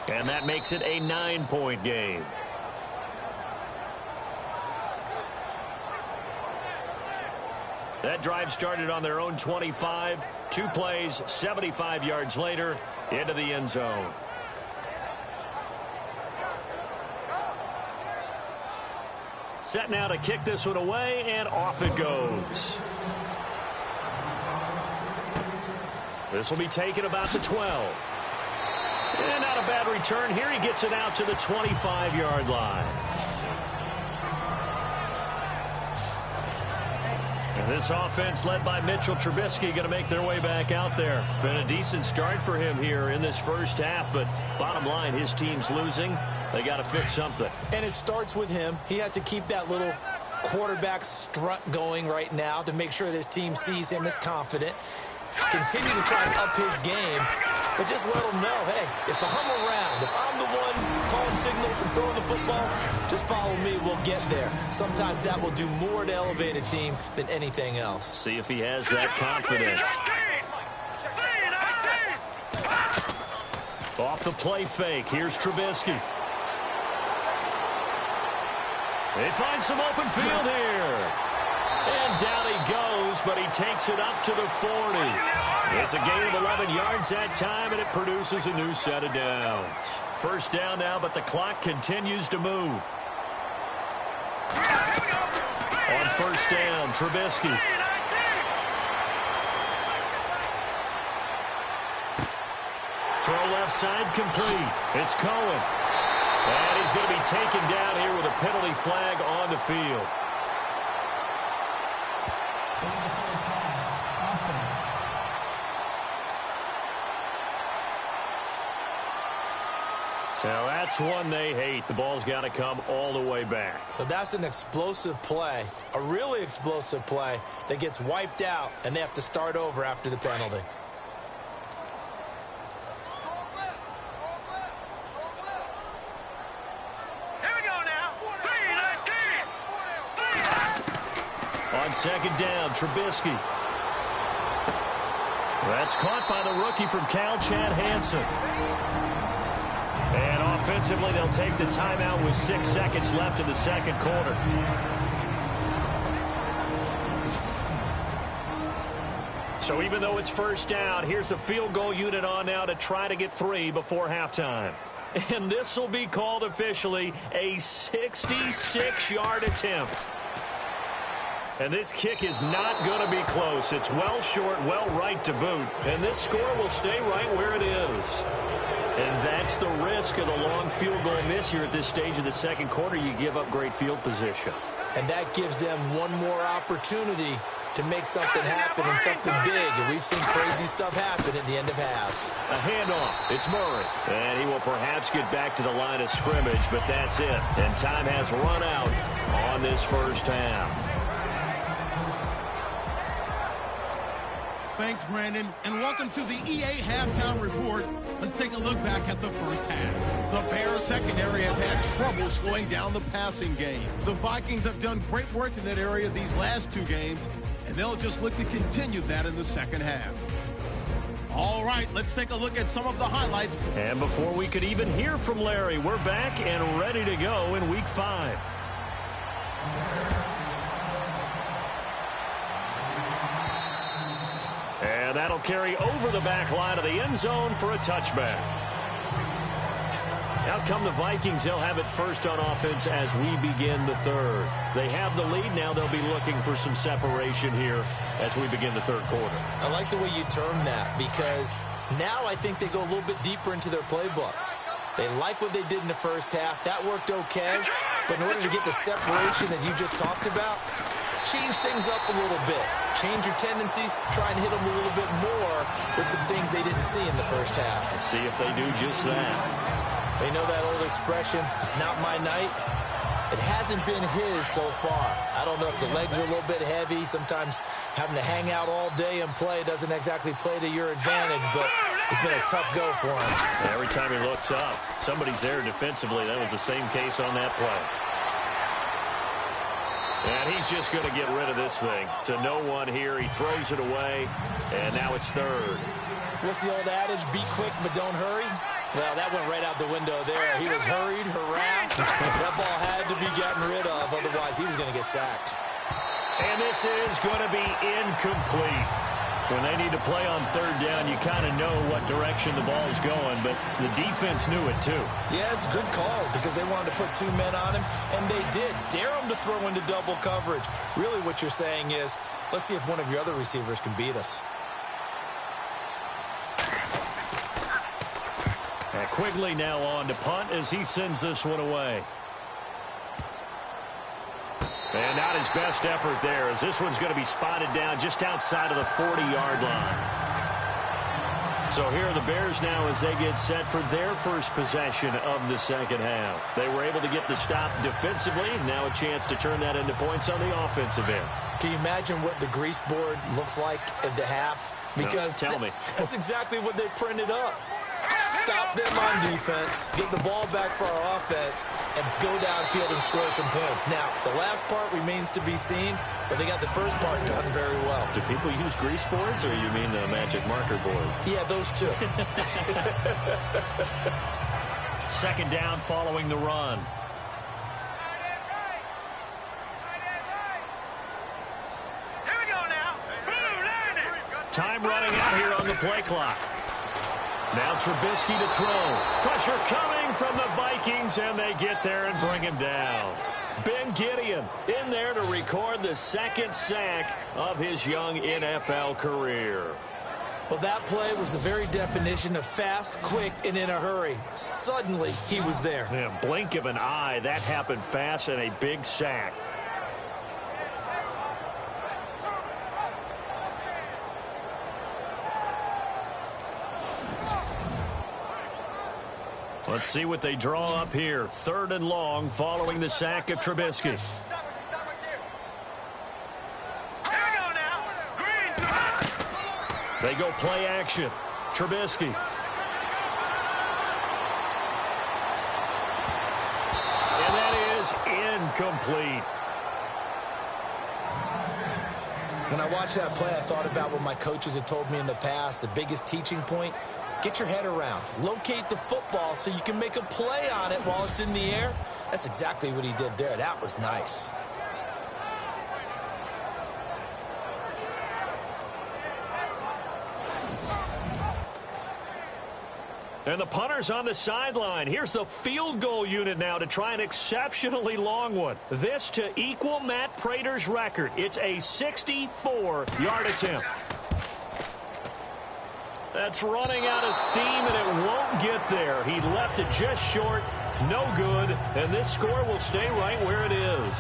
And that makes it a 9-point game. That drive started on their own 25. 2 plays, 75 yards later, into the end zone. Set now to kick this one away, and off it goes. This will be taken about the 12. And not a bad return here. He gets it out to the 25-yard line. And this offense led by Mitchell Trubisky going to make their way back out there. Been a decent start for him here in this first half, but bottom line, his team's losing. They got to fix something. And it starts with him. He has to keep that little quarterback strut going right now to make sure that his team sees him as confident. Continue to try and up his game, but just let him know, hey, if I'm around, if I'm the one calling signals and throwing the football, just follow me, we'll get there. Sometimes that will do more to elevate a team than anything else. See if he has that confidence. Off the play fake, here's Trubisky. They find some open field here. And down he goes, but he takes it up to the 40. It's a gain of 11 yards that time, and it produces a new set of downs. First down now, but the clock continues to move. On first down, Trubisky. Throw left side complete. It's Cohen. And he's going to be taken down here with a penalty flag on the field. Now that's one they hate. The ball's got to come all the way back. So that's an explosive play, a really explosive play that gets wiped out, and they have to start over after the penalty. Here we go now. 3-19. On second down, Trubisky. That's caught by the rookie from Cal, Chad Hansen. And offensively, they'll take the timeout with 6 seconds left in the second quarter. So even though it's first down, here's the field goal unit on now to try to get 3 before halftime. And this will be called officially a 66-yard attempt. And this kick is not going to be close. It's well short, well right to boot. And this score will stay right where it is. And that's the risk of the long field goal miss here at this stage of the second quarter. You give up great field position. And that gives them one more opportunity to make something happen and something big. And we've seen crazy stuff happen at the end of halves. A handoff. It's Murray. And he will perhaps get back to the line of scrimmage, but that's it. And time has run out on this first half. Thanks, Brandon, and welcome to the EA Halftime Report. Let's take a look back at the first half. The Bears secondary has had trouble slowing down the passing game. The Vikings have done great work in that area these last 2 games, and they'll just look to continue that in the second half. All right, let's take a look at some of the highlights. And before we could even hear from Larry, we're back and ready to go in Week 5. And that'll carry over the back line of the end zone for a touchback. Out come the Vikings. They'll have it first on offense as we begin the third. They have the lead. Now they'll be looking for some separation here as we begin the third quarter. I like the way you term that, because now I think they go a little bit deeper into their playbook. They like what they did in the first half. That worked okay. But in order to get the separation that you just talked about, change things up a little bit. Change your tendencies. Try and hit them a little bit more with some things they didn't see in the first half. Let's see if they do just that. They know that old expression, it's not my night. It hasn't been his so far. I don't know if the legs are a little bit heavy. Sometimes having to hang out all day and play doesn't exactly play to your advantage, but it's been a tough go for him. Every time he looks up, somebody's there defensively. That was the same case on that play. And he's just going to get rid of this thing. To no one here. He throws it away, and now it's third. What's the old adage? Be quick, but don't hurry. Well, that went right out the window there. He was hurried, harassed. That ball had to be gotten rid of. Otherwise, he was going to get sacked. And this is going to be incomplete. When they need to play on third down, you kind of know what direction the ball's going, but the defense knew it too. Yeah, it's a good call because they wanted to put 2 men on him, and they did. Dare him to throw into double coverage. Really what you're saying is, let's see if one of your other receivers can beat us. And Quigley now on to punt as he sends this one away. And not his best effort there, as this one's going to be spotted down just outside of the 40-yard line. So here are the Bears now as they get set for their first possession of the second half. They were able to get the stop defensively. Now a chance to turn that into points on the offensive end. Can you imagine what the grease board looks like at the half? Because no, tell me. That's exactly what they printed up. Stop them on defense, get the ball back for our offense, and go downfield and score some points. Now, the last part remains to be seen, but they got the first part done very well. Do people use grease boards, or you mean the magic marker boards? Yeah, those two. Second down following the run. Here we go now. Blue, learn it. Time running out here on the play clock. Now Trubisky to throw. Pressure coming from the Vikings, and they get there and bring him down. Ben Gideon in there to record the second sack of his young NFL career. Well, that play was the very definition of fast, quick, and in a hurry. Suddenly, he was there. Yeah, blink of an eye, that happened fast, and a big sack. Let's see what they draw up here. 3rd and long following the sack of Trubisky. They go play action. Trubisky. And that is incomplete. When I watched that play, I thought about what my coaches had told me in the past. The biggest teaching point, get your head around. Locate the football so you can make a play on it while it's in the air. That's exactly what he did there. That was nice. And the punter's on the sideline. Here's the field goal unit now to try an exceptionally long one. This to equal Matt Prater's record. It's a 64-yard attempt. That's running out of steam, and it won't get there. He left it just short. No good. And this score will stay right where it is.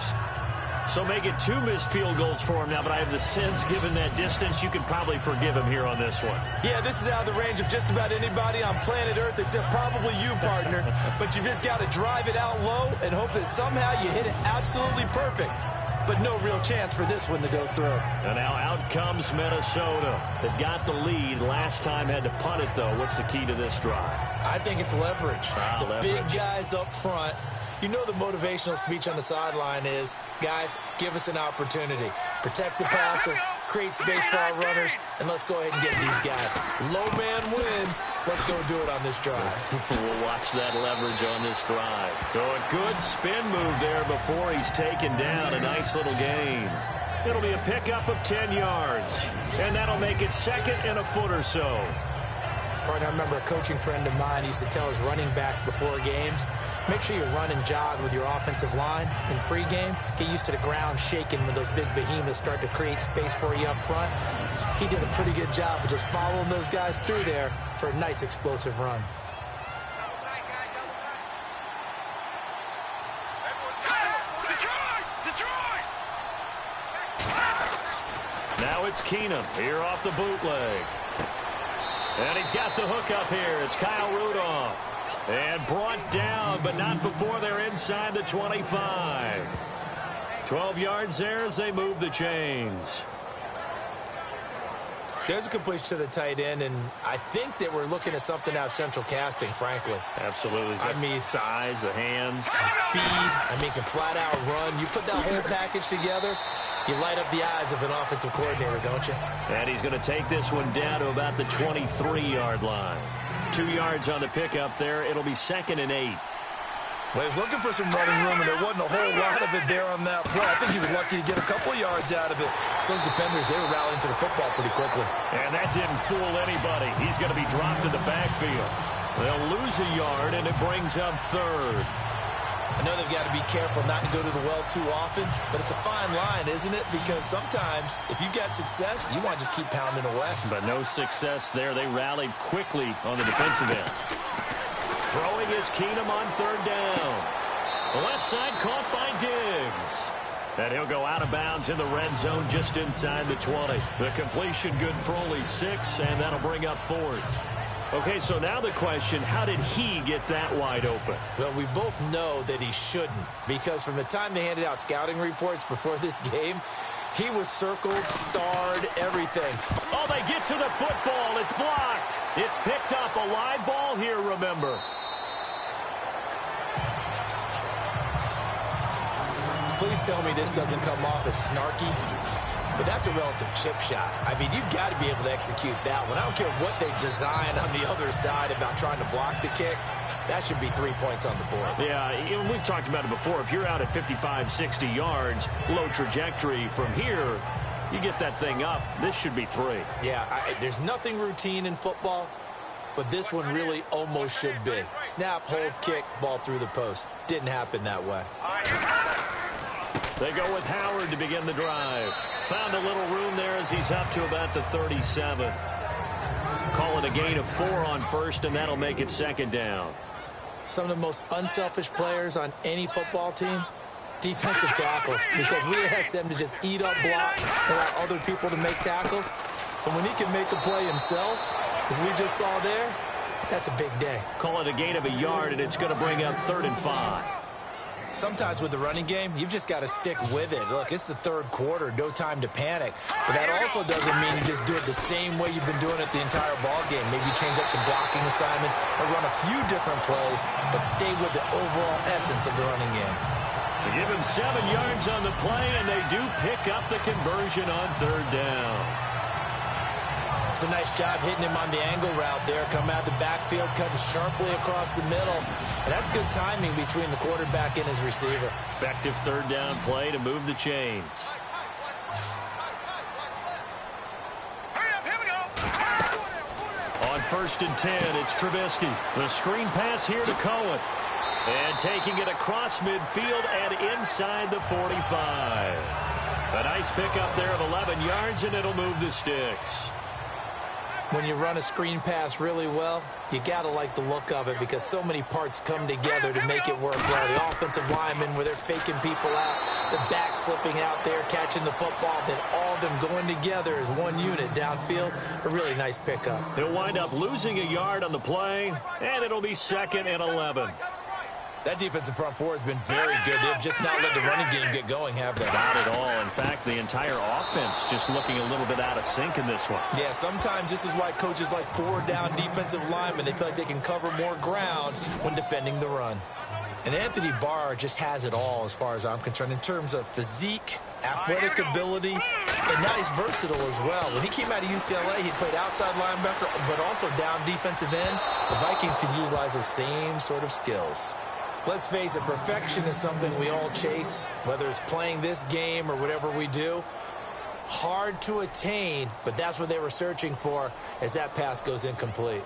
So make it 2 missed field goals for him now, but I have the sense, given that distance, you can probably forgive him here on this one. Yeah, this is out of the range of just about anybody on planet Earth except probably you, partner. But you just got to drive it out low and hope that somehow you hit it absolutely perfect. But no real chance for this one to go through. And now out comes Minnesota. They've got the lead. Last time had to punt it, though. What's the key to this drive? I think it's leverage. The big guys up front. You know the motivational speech on the sideline is, guys, give us an opportunity. Protect the passer, create space for our runners, and let's go ahead and get these guys. Low man wins. Let's go do it on this drive. We'll watch that leverage on this drive. So a good spin move there before he's taken down. A nice little gain. It'll be a pickup of 10 yards. And that'll make it 2nd and a foot or so. Partner, I remember a coaching friend of mine used to tell his running backs before games, make sure you run and jog with your offensive line in pregame. Get used to the ground shaking when those big behemoths start to create space for you up front. He did a pretty good job of just following those guys through there for a nice explosive run. Now it's Keenum here off the bootleg. And he's got the hook up here. It's Kyle Rudolph. And brought down, but not before they're inside the 25. 12 yards there as they move the chains. There's a completion to the tight end, and I think that we're looking at something out of central casting, frankly. Absolutely. I mean, size, the hands. Speed. I mean, can flat out run. You put that whole package together, you light up the eyes of an offensive coordinator, don't you? And he's going to take this one down to about the 23-yard line. 2 yards on the pickup there. It'll be 2nd and 8. Well, he was looking for some running room, and there wasn't a whole lot of it there on that play. I think he was lucky to get a couple of yards out of it. So those defenders, they were rallying to the football pretty quickly. And that didn't fool anybody. He's going to be dropped in the backfield. They'll lose a yard, and it brings up third. I know they've got to be careful not to go to the well too often, but it's a fine line, isn't it? Because sometimes, if you've got success, you want to just keep pounding away. But no success there. They rallied quickly on the defensive end. Throwing is Keenum on third down. The left side caught by Diggs. And he'll go out of bounds in the red zone just inside the 20. The completion good for only 6, and that'll bring up fourth. Okay, so now the question, how did he get that wide open? Well, we both know that he shouldn't, because from the time they handed out scouting reports before this game, he was circled, starred, everything. Oh, they get to the football. It's blocked. It's picked up. A live ball here, remember. Please tell me this doesn't come off as snarky. But that's a relative chip shot. I mean, you've got to be able to execute that one. I don't care what they design on the other side about trying to block the kick. That should be 3 points on the board. Yeah, we've talked about it before. If you're out at 55, 60 yards, low trajectory from here, you get that thing up. This should be 3. Yeah, there's nothing routine in football, but this one really almost should be. Snap, hold, kick, ball through the post. Didn't happen that way. They go with Howard to begin the drive. Found a little room there as he's up to about the 37. Call it a gain of 4 on first, and that'll make it second down. Some of the most unselfish players on any football team, defensive tackles, because we ask them to just eat up blocks and allow other people to make tackles. But when he can make a play himself, as we just saw there, that's a big day. Call it a gain of a yard, and it's going to bring up 3rd and 5. Sometimes with the running game, you've just got to stick with it. Look, it's the third quarter, no time to panic. But that also doesn't mean you just do it the same way you've been doing it the entire ball game. Maybe change up some blocking assignments or run a few different plays, but stay with the overall essence of the running game. They give him 7 yards on the play, and they do pick up the conversion on 3rd down. It's a nice job hitting him on the angle route there. Come out the backfield, cutting sharply across the middle. And that's good timing between the quarterback and his receiver. Effective 3rd down play to move the chains. Hurry up, here we go. On 1st and 10, it's Trubisky. The screen pass here to Cohen. And taking it across midfield and inside the 45. A nice pickup there of 11 yards, and it'll move the sticks. When you run a screen pass really well, you got to like the look of it because so many parts come together to make it work well. The offensive linemen where they're faking people out, the back slipping out there, catching the football, then all of them going together as one unit downfield. A really nice pickup. He'll wind up losing a yard on the play, and it'll be 2nd and 11. That defensive front four has been very good. They've just not let the running game get going, have they? Not at all. In fact, the entire offense just looking a little bit out of sync in this one. Yeah, sometimes this is why coaches like 4-down defensive linemen, they feel like they can cover more ground when defending the run. And Anthony Barr just has it all as far as I'm concerned in terms of physique, athletic ability, and now he's versatile as well. When he came out of UCLA, he played outside linebacker, but also down defensive end. The Vikings can utilize the same sort of skills. Let's face it, perfection is something we all chase, whether it's playing this game or whatever we do. Hard to attain, but that's what they were searching for as that pass goes incomplete.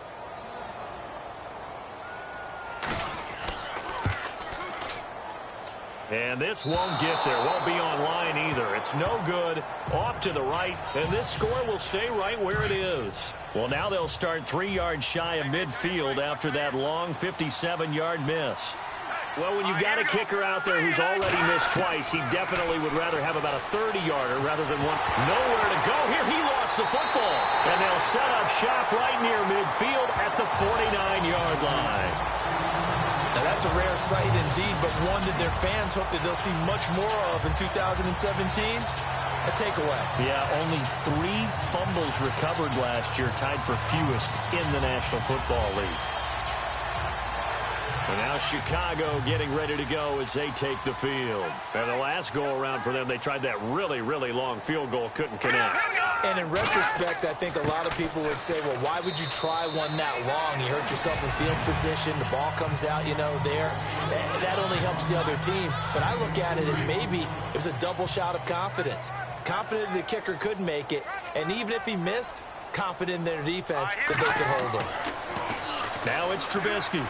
And this won't get there. Won't be online either. It's no good. Off to the right, and this score will stay right where it is. Well, now they'll start 3 yards shy of midfield after that long 57-yard miss. Well, when you've got a kicker out there who's already missed twice, he definitely would rather have about a 30-yarder rather than one. Nowhere to go here. He lost the football. And they'll set up shop right near midfield at the 49-yard line. Now, that's a rare sight indeed, but one that their fans hope that they'll see much more of in 2017. A takeaway. Yeah, only 3 fumbles recovered last year, tied for fewest in the National Football League. And now Chicago getting ready to go as they take the field. And the last go-around for them, they tried that really, really long field goal, couldn't connect. And in retrospect, I think a lot of people would say, well, why would you try one that long? You hurt yourself in field position. The ball comes out, there. That only helps the other team. But I look at it as maybe it was a double shot of confidence. Confident the kicker could make it. And even if he missed, confident in their defense that they could hold him. Now it's Trubisky.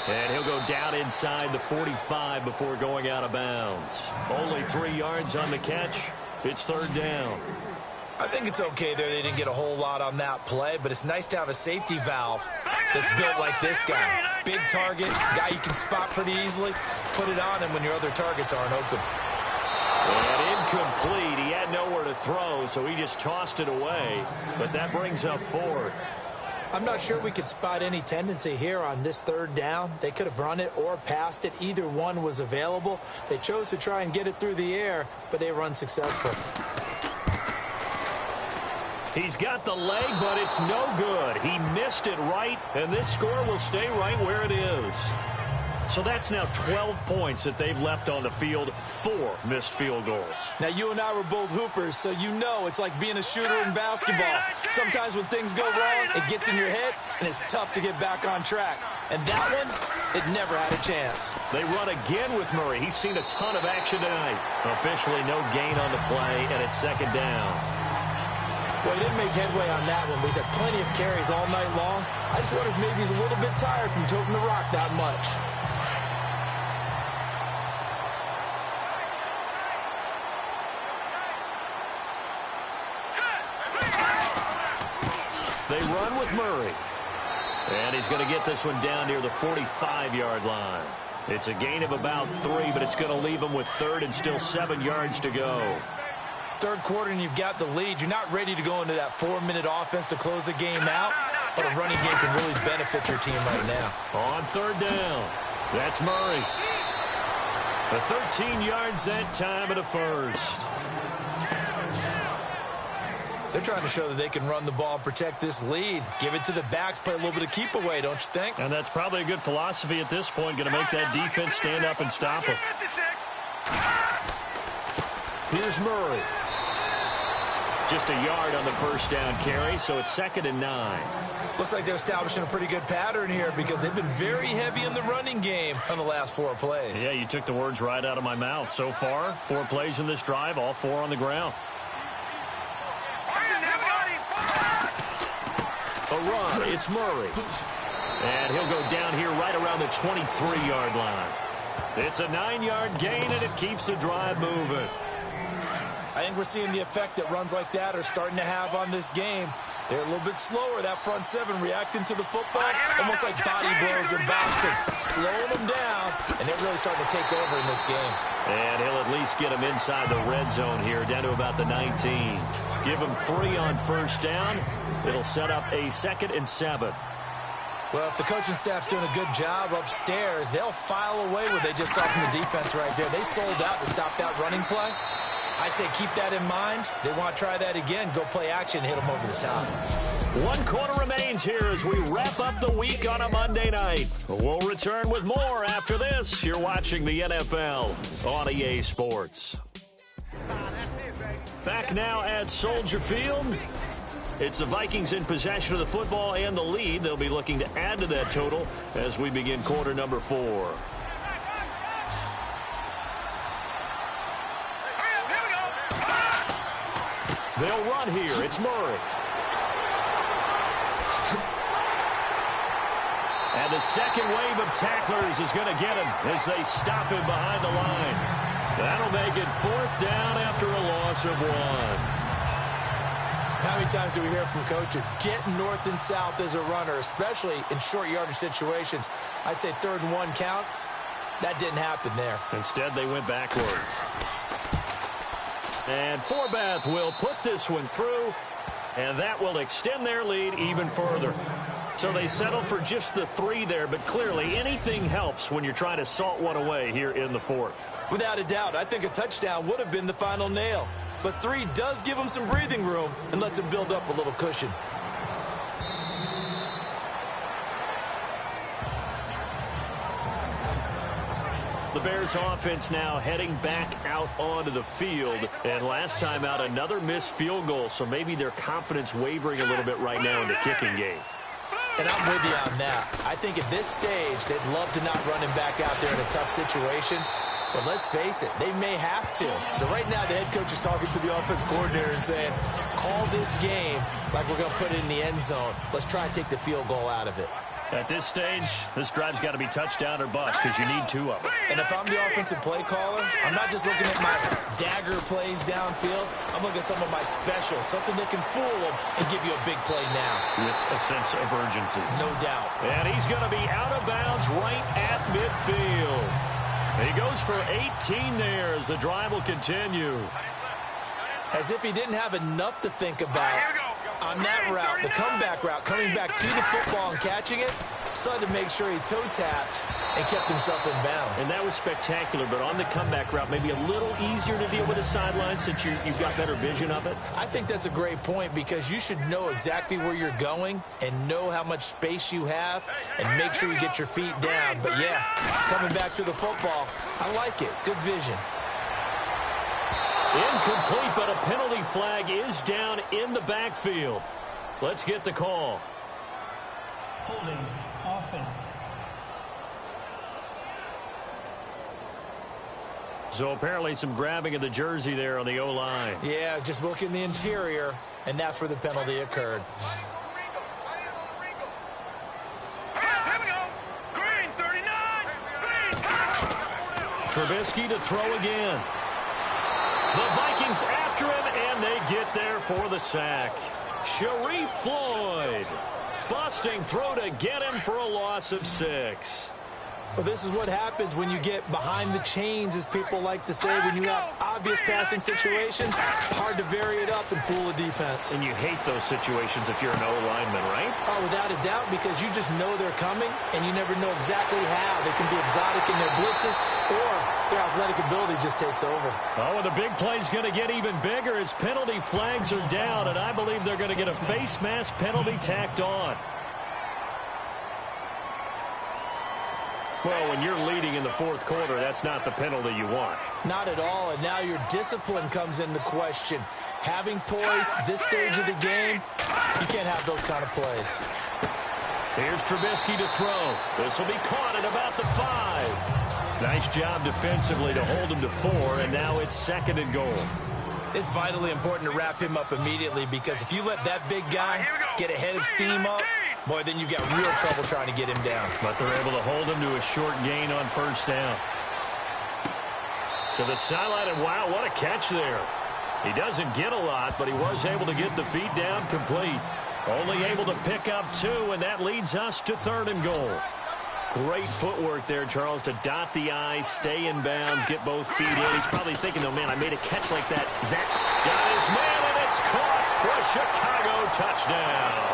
And he'll go down inside the 45 before going out of bounds. Only 3 yards on the catch. It's third down. I think it's okay there. They didn't get a whole lot on that play, but it's nice to have a safety valve that's built like this guy. Big target, guy you can spot pretty easily. Put it on him when your other targets aren't open. And incomplete. He had nowhere to throw, so he just tossed it away. But that brings up fourth. I'm not sure we could spot any tendency here on this third down. They could have run it or passed it. Either one was available. They chose to try and get it through the air, but they were unsuccessful. He's got the leg, but it's no good. He missed it right, and this score will stay right where it is. So that's now 12 points that they've left on the field, 4 missed field goals. Now, you and I were both hoopers, so you know it's like being a shooter in basketball. Sometimes when things go wrong, it gets in your head, and it's tough to get back on track. And that one, it never had a chance. They run again with Murray. He's seen a ton of action tonight. Officially no gain on the play, and it's second down. Well, he didn't make headway on that one, but he's had plenty of carries all night long. I just wonder if maybe he's a little bit tired from toting the rock that much. They run with Murray. And he's going to get this one down near the 45-yard line. It's a gain of about 3, but it's going to leave him with third and still 7 yards to go. Third quarter and you've got the lead. You're not ready to go into that 4-minute offense to close the game out, but a running game can really benefit your team right now. On third down, that's Murray. The 13 yards that time at a first. They're trying to show that they can run the ball and protect this lead. Give it to the backs, play a little bit of keep away, don't you think? And that's probably a good philosophy at this point, going to make that defense stand up and stop them. Here's Murray. Just a yard on the first down carry, so it's 2nd and 9. Looks like they're establishing a pretty good pattern here because they've been very heavy in the running game on the last 4 plays. Yeah, you took the words right out of my mouth. So far, 4 plays in this drive, all 4 on the ground. A run, it's Murray. And he'll go down here right around the 23-yard line. It's a 9-yard gain, and it keeps the drive moving. I think we're seeing the effect that runs like that are starting to have on this game. They're a little bit slower, that front 7, reacting to the football, almost like body blows in boxing, slowing them down, and they're really starting to take over in this game. And he'll at least get them inside the red zone here, down to about the 19. Give them 3 on first down. It'll set up a 2nd and 7. Well, if the coaching staff's doing a good job upstairs, they'll file away what they just saw from the defense right there. They sold out to stop that running play. I'd say keep that in mind. They want to try that again. Go play action, hit them over the top. 1 quarter remains here as we wrap up the week on a Monday night. We'll return with more after this. You're watching the NFL on EA Sports. Back now at Soldier Field. It's the Vikings in possession of the football and the lead. They'll be looking to add to that total as we begin quarter number 4. They'll run here. It's Murray. And the second wave of tacklers is going to get him as they stop him behind the line. That'll make it 4th down after a loss of 1. How many times do we hear from coaches, get north and south as a runner, especially in short yardage situations? I'd say 3rd and 1 counts. That didn't happen there. Instead, they went backwards. And Forbath will put this one through, and that will extend their lead even further. So they settle for just the 3 there, but clearly anything helps when you're trying to salt one away here in the 4th. Without a doubt, I think a touchdown would have been the final nail. But 3 does give them some breathing room and lets them build up a little cushion. The Bears offense now heading back out onto the field. And last time out, another missed field goal. So maybe their confidence wavering a little bit right now in the kicking game. And I'm with you on that. I think at this stage, they'd love to not run him back out there in a tough situation. But let's face it, they may have to. So right now, the head coach is talking to the offense coordinator and saying, call this game like we're going to put it in the end zone. Let's try and take the field goal out of it. At this stage, this drive's got to be touchdown or bust because you need 2 of them. And if I'm the offensive play caller, I'm not just looking at my dagger plays downfield. I'm looking at some of my specials, something that can fool them and give you a big play now. With a sense of urgency. No doubt. And he's going to be out of bounds right at midfield. He goes for 18 there as the drive will continue. As if he didn't have enough to think about on that route, the comeback route, coming back to the football and catching it, decided to make sure he toe-tapped and kept himself in bounds. And that was spectacular, but on the comeback route, maybe a little easier to deal with the sideline since you've got better vision of it? I think that's a great point because you should know exactly where you're going and know how much space you have and make sure you get your feet down. But, yeah, coming back to the football, I like it. Good vision. Incomplete, but a penalty flag is down in the backfield. Let's get the call. Holding offense. So apparently some grabbing of the jersey there on the O-line. Yeah, just look in the interior, and that's where the penalty occurred. Here we go. Green, 39. Green. Trubisky to throw again. The Vikings after him, and they get there for the sack. Sharif Floyd busting through to get him for a loss of 6. Well, this is what happens when you get behind the chains, as people like to say, when you have obvious passing situations. Hard to vary it up and fool a defense. And you hate those situations if you're an O-lineman, right? Oh, without a doubt, because you just know they're coming, and you never know exactly how. They can be exotic in their blitzes, or their athletic ability just takes over. Oh, and the big play's going to get even bigger as penalty flags are down, and I believe they're going to get a face mask penalty tacked on. Well, when you're leading in the fourth quarter, that's not the penalty you want. Not at all, and now your discipline comes into question. Having poise this stage of the game, you can't have those kind of plays. Here's Trubisky to throw. This will be caught at about the 5. Nice job defensively to hold him to 4, and now it's 2nd and goal. It's vitally important to wrap him up immediately because if you let that big guy get a head of steam up, boy, then you've got real trouble trying to get him down. But they're able to hold him to a short gain on 1st down. To the sideline, and wow, what a catch there. He doesn't get a lot, but he was able to get the feet down complete. Only able to pick up 2, and that leads us to 3rd and goal. Great footwork there, Charles, to dot the I, stay in bounds, get both feet in. He's probably thinking, though, man, I made a catch like that. That got his man, and it's caught for a Chicago touchdown.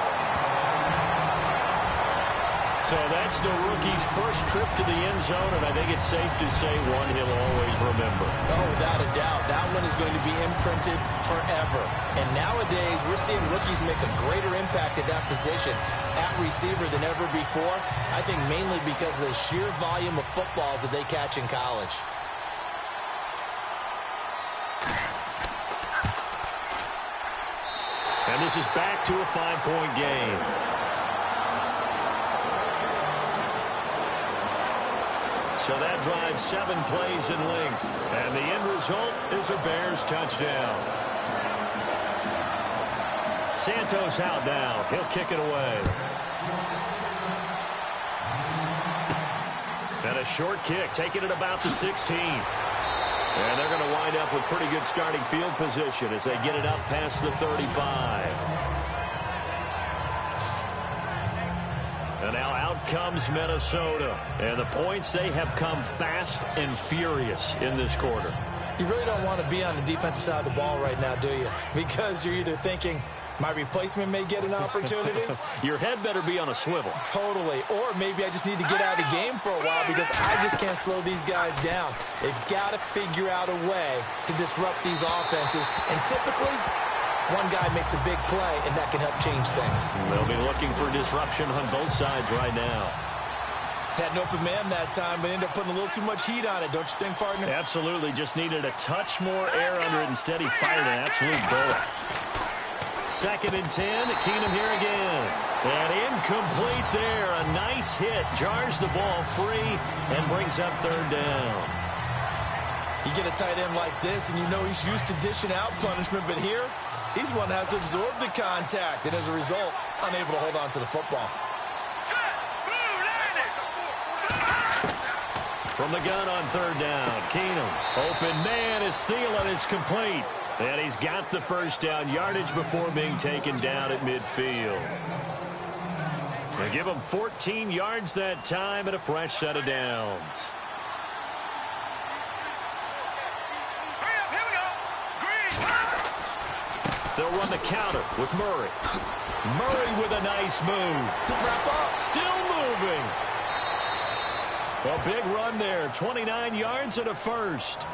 So that's the rookie's first trip to the end zone, and I think it's safe to say one he'll always remember. Oh, without a doubt. That one is going to be imprinted forever. And nowadays, we're seeing rookies make a greater impact at that position at receiver than ever before. I think mainly because of the sheer volume of footballs that they catch in college. And this is back to a 5-point game. So that drives 7 plays in length. And the end result is a Bears touchdown. Santos out now. He'll kick it away. And a short kick, taking it about the 16. And they're going to wind up with pretty good starting field position as they get it up past the 35. And now out comes Minnesota. And the points, they have come fast and furious in this quarter. You really don't want to be on the defensive side of the ball right now, do you? Because you're either thinking, my replacement may get an opportunity. Your head better be on a swivel. Totally. Or maybe I just need to get out of the game for a while because I just can't slow these guys down. They've got to figure out a way to disrupt these offenses. And typically, one guy makes a big play, and that can help change things. They'll be looking for disruption on both sides right now. Had an open man that time, but ended up putting a little too much heat on it, don't you think, partner? Absolutely. Just needed a touch more air under it. Instead, he fired an absolute bullet. 2nd and 10. Keenum here again. And incomplete there. A nice hit. Jars the ball free and brings up 3rd down. You get a tight end like this, and you know he's used to dishing out punishment, but here, he's one that has to absorb the contact, and as a result, unable to hold on to the football. From the gun on 3rd down, Keenum. Open man is Thielen. It's complete. And he's got the 1st down yardage before being taken down at midfield. They give him 14 yards that time and a fresh set of downs. They'll run the counter with Murray. Murray with a nice move. Wrap up. Still moving. A big run there. 29 yards and a 1st.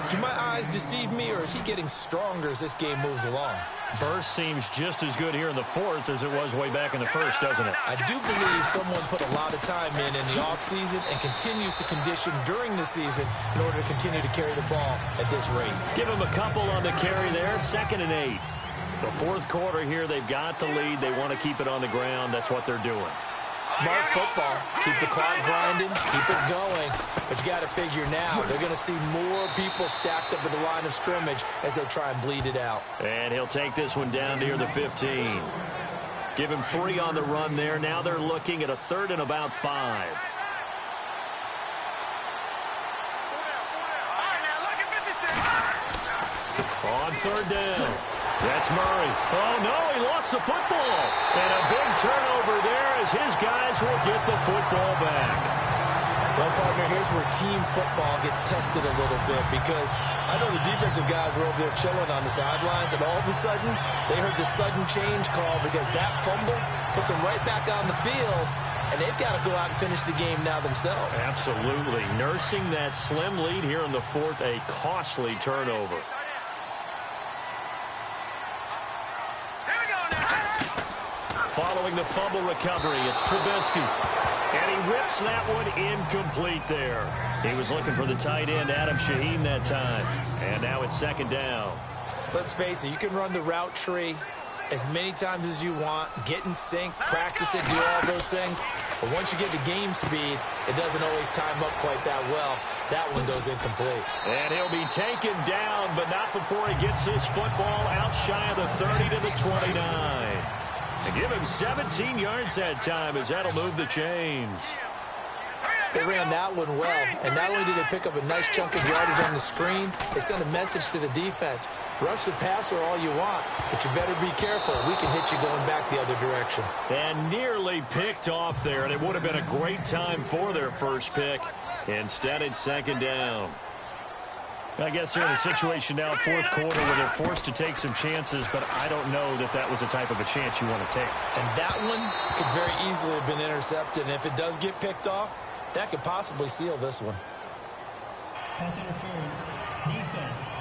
Do my eyes deceive me, or is he getting stronger as this game moves along? Burst seems just as good here in the 4th as it was way back in the 1st, doesn't it? I do believe someone put a lot of time in the offseason and continues to condition during the season in order to continue to carry the ball at this rate. Give him a couple on the carry there. 2nd and 8. The 4th quarter here, they've got the lead. They want to keep it on the ground. That's what they're doing. Smart football. Keep the clock grinding. Keep it going. But you got to figure now, they're going to see more people stacked up at the line of scrimmage as they try and bleed it out. And he'll take this one down near the 15. Give him 3 on the run there. Now they're looking at a 3rd and about 5. On 3rd down. That's Murray. Oh, no, he lost the football. And a big turnover there as his guys will get the football back. Well, partner, here's where team football gets tested a little bit because I know the defensive guys were over there chilling on the sidelines, and all of a sudden, they heard the sudden change call because that fumble puts them right back on the field, and they've got to go out and finish the game now themselves. Absolutely. Nursing that slim lead here in the 4th, a costly turnover. Following the fumble recovery, it's Trubisky. And he rips that one incomplete there. He was looking for the tight end, Adam Shaheen, that time. And now it's 2nd down. Let's face it, you can run the route tree as many times as you want, get in sync, practice it, do all those things. But once you get the game speed, it doesn't always time up quite that well. That one goes incomplete. And he'll be taken down, but not before he gets his football out shy of the 30 to the 29. And give him 17 yards that time as that'll move the chains. They ran that one well, and not only did they pick up a nice chunk of yardage on the screen, they sent a message to the defense. Rush the passer all you want, but you better be careful. We can hit you going back the other direction. And nearly picked off there, and it would have been a great time for their first pick. Instead, it's 2nd down. I guess they're in a situation now, 4th quarter, where they're forced to take some chances, but I don't know that that was the type of a chance you want to take. And that one could very easily have been intercepted, and if it does get picked off, that could possibly seal this one. Pass interference. Defense.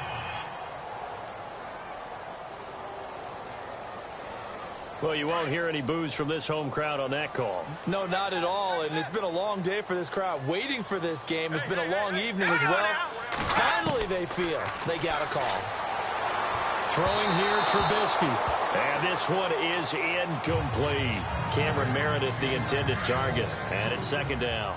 Well, you won't hear any boos from this home crowd on that call. No, not at all, and it's been a long day for this crowd. Waiting for this game. It's been a long evening as well. Finally, they feel they got a call. Throwing here, Trubisky. And this one is incomplete. Cameron Meredith, the intended target. And it's 2nd down.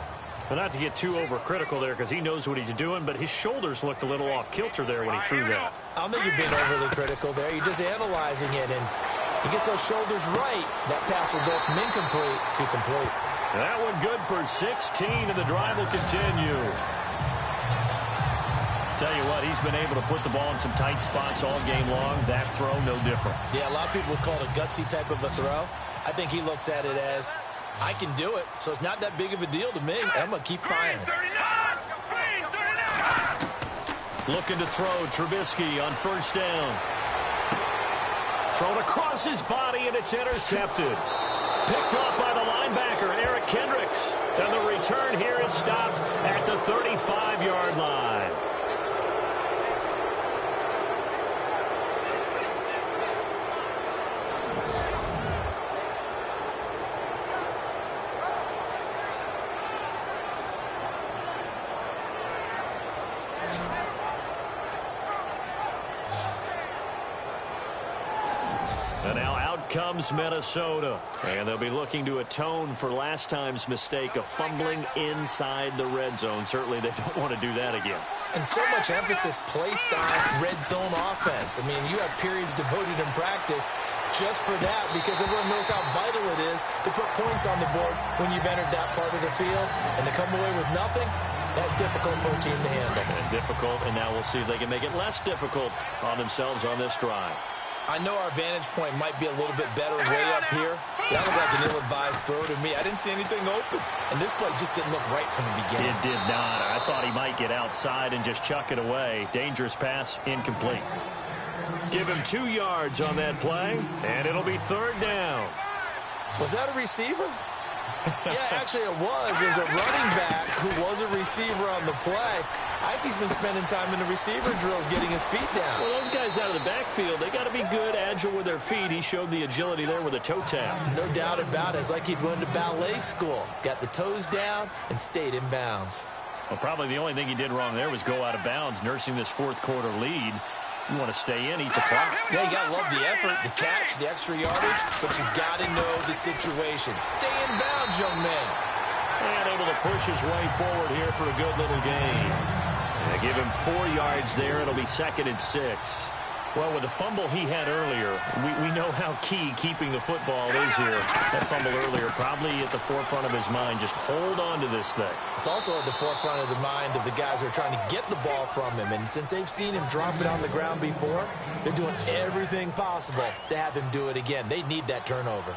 Well, not to get too overcritical there because he knows what he's doing, but his shoulders looked a little off kilter there when he threw that. I don't think you're being overly critical there. You're just analyzing it, and he gets those shoulders right. That pass will go from incomplete to complete. That one good for 16, and the drive will continue. Tell you what, he's been able to put the ball in some tight spots all game long. That throw, no different. Yeah, a lot of people would call it a gutsy type of a throw. I think he looks at it as, I can do it, so it's not that big of a deal to me. I'm going to keep firing. Looking to throw, Trubisky on 1st down. Thrown across his body, and it's intercepted. Picked up by the linebacker, Eric Kendricks. And the return here is stopped at the 35-yard line. comes Minnesota. And they'll be looking to atone for last time's mistake of fumbling inside the red zone. Certainly they don't want to do that again. And so much emphasis placed on red zone offense. I mean, you have periods devoted in practice just for that because everyone knows how vital it is to put points on the board when you've entered that part of the field. And to come away with nothing, that's difficult for a team to handle. And difficult, and now we'll see if they can make it less difficult on themselves on this drive. I know our vantage point might be a little bit better way up here. That looked like an ill-advised throw to me. I didn't see anything open. And this play just didn't look right from the beginning. It did not. I thought he might get outside and just chuck it away. Dangerous pass, incomplete. Give him 2 yards on that play, and it'll be 3rd down. Was that a receiver? Yeah, actually it was. There's a running back who was a receiver on the play. Ike's been spending time in the receiver drills getting his feet down. Well, those guys out of the backfield, they got to be good, agile with their feet. He showed the agility there with a toe tap. No doubt about it. It's like he'd went to ballet school. Got the toes down and stayed in bounds. Well, probably the only thing he did wrong there was go out of bounds, nursing this 4th quarter lead. You want to stay in, eat the clock. Yeah, you got to love the effort, the catch, the extra yardage, but you got to know the situation. Stay in bounds, young man. And able to push his way forward here for a good little gain. And they give him 4 yards there. It'll be 2nd and 6. Well, with the fumble he had earlier, we know how key keeping the football is here. That fumble earlier probably at the forefront of his mind. Just hold on to this thing. It's also at the forefront of the mind of the guys who are trying to get the ball from him. And since they've seen him drop it on the ground before, they're doing everything possible to have him do it again. They need that turnover.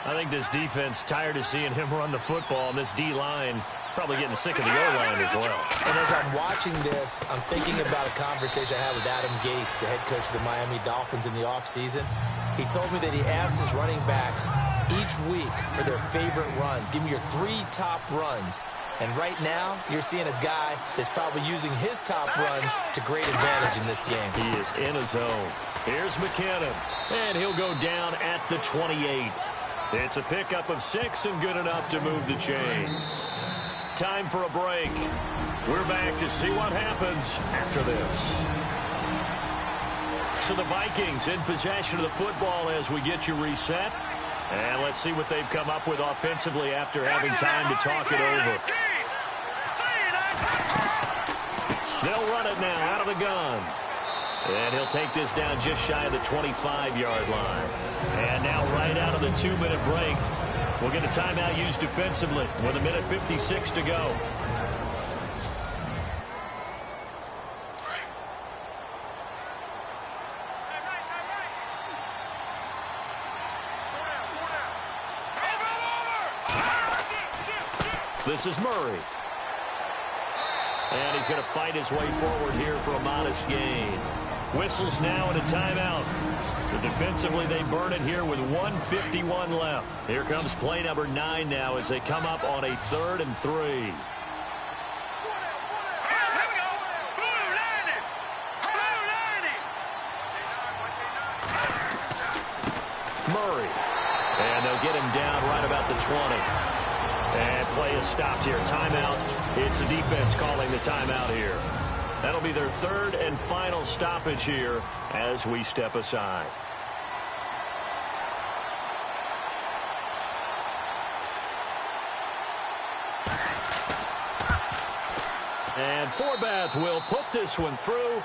I think this defense tired of seeing him run the football, and this D-line probably getting sick of the O-line as well. And as I'm watching this, I'm thinking about a conversation I had with Adam Gase, the head coach of the Miami Dolphins in the offseason. He told me that he asked his running backs each week for their favorite runs. Give me your 3 top runs. And right now, you're seeing a guy that's probably using his top runs to great advantage in this game. He is in a zone. Here's McKinnon, and he'll go down at the 28. It's a pickup of 6 and good enough to move the chains. Time for a break. We're back to see what happens after this. So the Vikings in possession of the football as we get you reset. And let's see what they've come up with offensively after having time to talk it over. They'll run it now out of the gun. And he'll take this down just shy of the 25-yard line. And now right out of the 2-minute break, we'll get a timeout used defensively with 1:56 to go. This is Murray. And he's going to fight his way forward here for a modest gain. Whistles now and a timeout. So defensively, they burn it here with 1:51 left. Here comes play number 9 now as they come up on a 3rd and 3. Murray. And they'll get him down right about the 20. And play is stopped here. Timeout. It's the defense calling the timeout here. That'll be their 3rd and final stoppage here as we step aside. And Forbath will put this one through,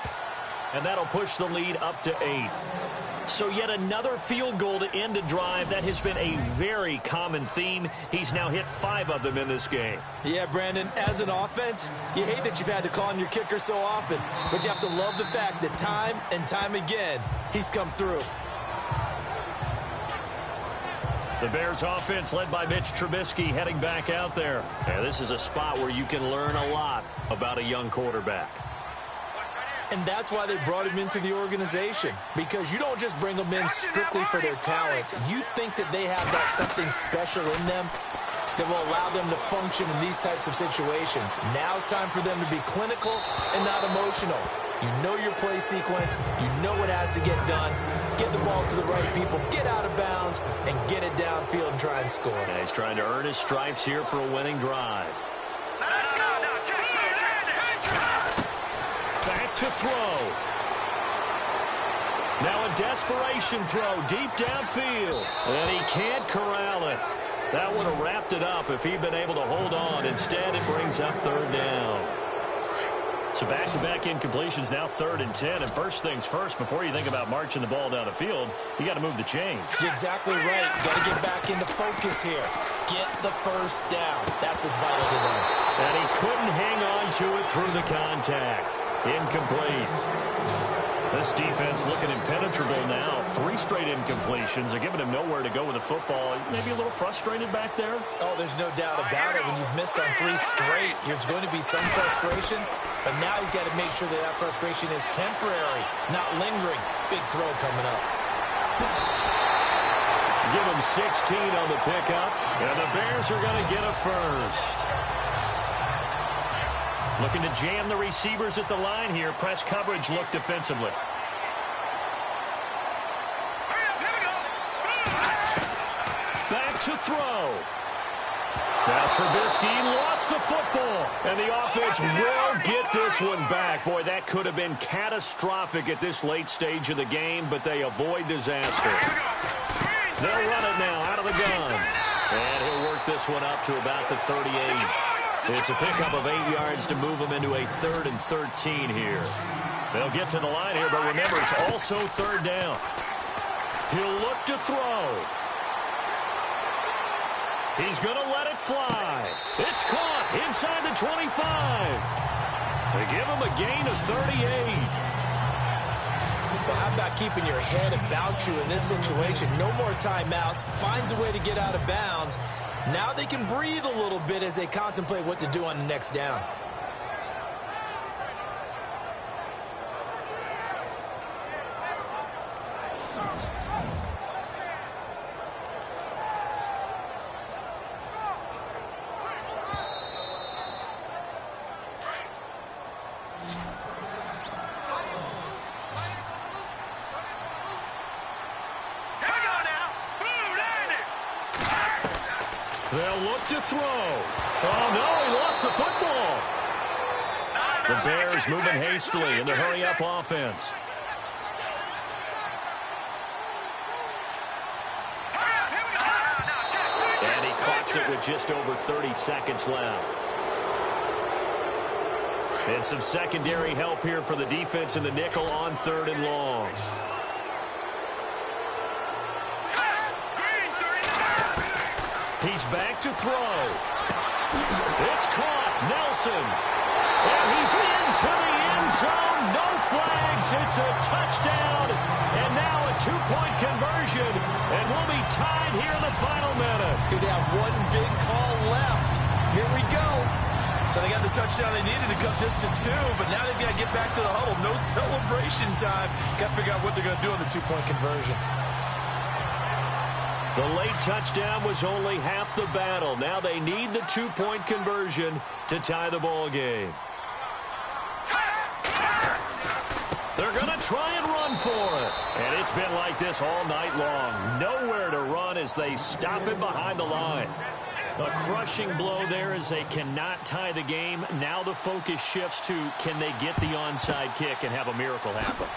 and that'll push the lead up to 8. So yet another field goal to end a drive. That has been a very common theme. He's now hit 5 of them in this game. Yeah, Brandon, as an offense, you hate that you've had to call on your kicker so often, but you have to love the fact that time and time again, he's come through. The Bears offense led by Mitch Trubisky heading back out there. Yeah, this is a spot where you can learn a lot about a young quarterback. And that's why they brought him into the organization. Because you don't just bring them in strictly for their talent. You think that they have that something special in them that will allow them to function in these types of situations. Now it's time for them to be clinical and not emotional. You know your play sequence. You know what has to get done. Get the ball to the right people. Get out of bounds and get it downfield and try and score. Yeah, he's trying to earn his stripes here for a winning drive. Let's go now. Back to throw. Now a desperation throw deep downfield. And he can't corral it. That would have wrapped it up if he'd been able to hold on. Instead, it brings up third down. So back-to-back incompletions, now 3rd and 10. And first things first, before you think about marching the ball down the field, you got to move the chains. You're exactly right. Got to get back into focus here. Get the first down. That's what's vital to them. And he couldn't hang on to it through the contact. Incomplete. This defense looking impenetrable now. 3 straight incompletions. They're giving him nowhere to go with the football. Maybe a little frustrated back there. Oh, there's no doubt about it. When you've missed on 3 straight, there's going to be some frustration. But now he's got to make sure that frustration is temporary, not lingering. Big throw coming up. Give him 16 on the pickup. And the Bears are going to get a first. Looking to jam the receivers at the line here. Press coverage look defensively. Back to throw. Now Trubisky lost the football. And the offense will get this one back. Boy, that could have been catastrophic at this late stage of the game, but they avoid disaster. They'll run it now out of the gun. And he'll work this one up to about the 38. It's a pickup of 8 yards to move them into a 3rd and 13 here. They'll get to the line here, but remember, it's also 3rd down. He'll look to throw. He's going to let it fly. It's caught inside the 25. They give him a gain of 38. Well, how about keeping your head about you in this situation? No more timeouts. Finds a way to get out of bounds. Now they can breathe a little bit as they contemplate what to do on the next down. They'll look to throw. Oh, no, he lost the football. The Bears moving hastily in the hurry-up offense. And he clocks it with just over 30 seconds left. And some secondary help here for the defense in the nickel on 3rd and long. He's back to throw. It's caught. Nelson. And he's into the end zone. No flags. It's a touchdown. And now a 2-point conversion. And we'll be tied here in the final minute. They have one big call left. Here we go. So they got the touchdown they needed to cut this to 2, but now they've got to get back to the huddle. No celebration time. Got to figure out what they're going to do on the 2-point conversion. The late touchdown was only half the battle. Now they need the 2-point conversion to tie the ball game. They're going to try and run for it. And it's been like this all night long. Nowhere to run as they stop it behind the line. A crushing blow there as they cannot tie the game. Now the focus shifts to can they get the onside kick and have a miracle happen.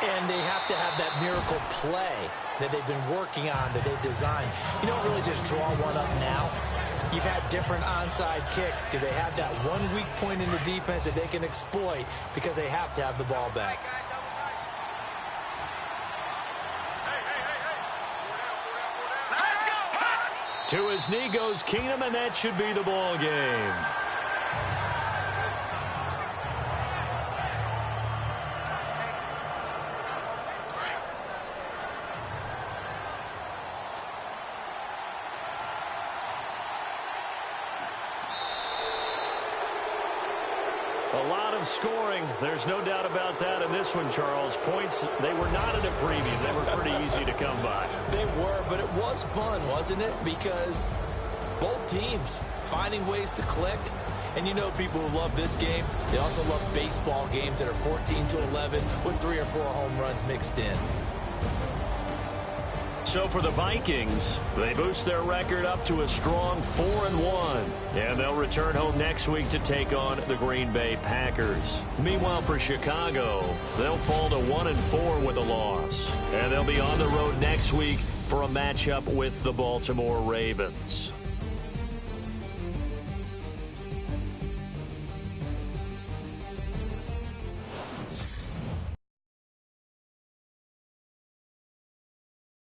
And they have to have that miracle play that they've been working on, that they've designed. You don't really just draw one up now. You've had different onside kicks. Do they have that one weak point in the defense that they can exploit because they have to have the ball back? To his knee goes Keenum, and that should be the ball game. A lot of scoring. There's no doubt about that in this one, Charles. Points, they were not at a premium. They were pretty easy to come by. They were, but it was fun, wasn't it? Because both teams finding ways to click. And you know people who love this game, they also love baseball games that are 14-11 with 3 or 4 home runs mixed in. So for the Vikings, they boost their record up to a strong 4-1. And they'll return home next week to take on the Green Bay Packers. Meanwhile, for Chicago, they'll fall to 1-4 with a loss. And they'll be on the road next week for a matchup with the Baltimore Ravens.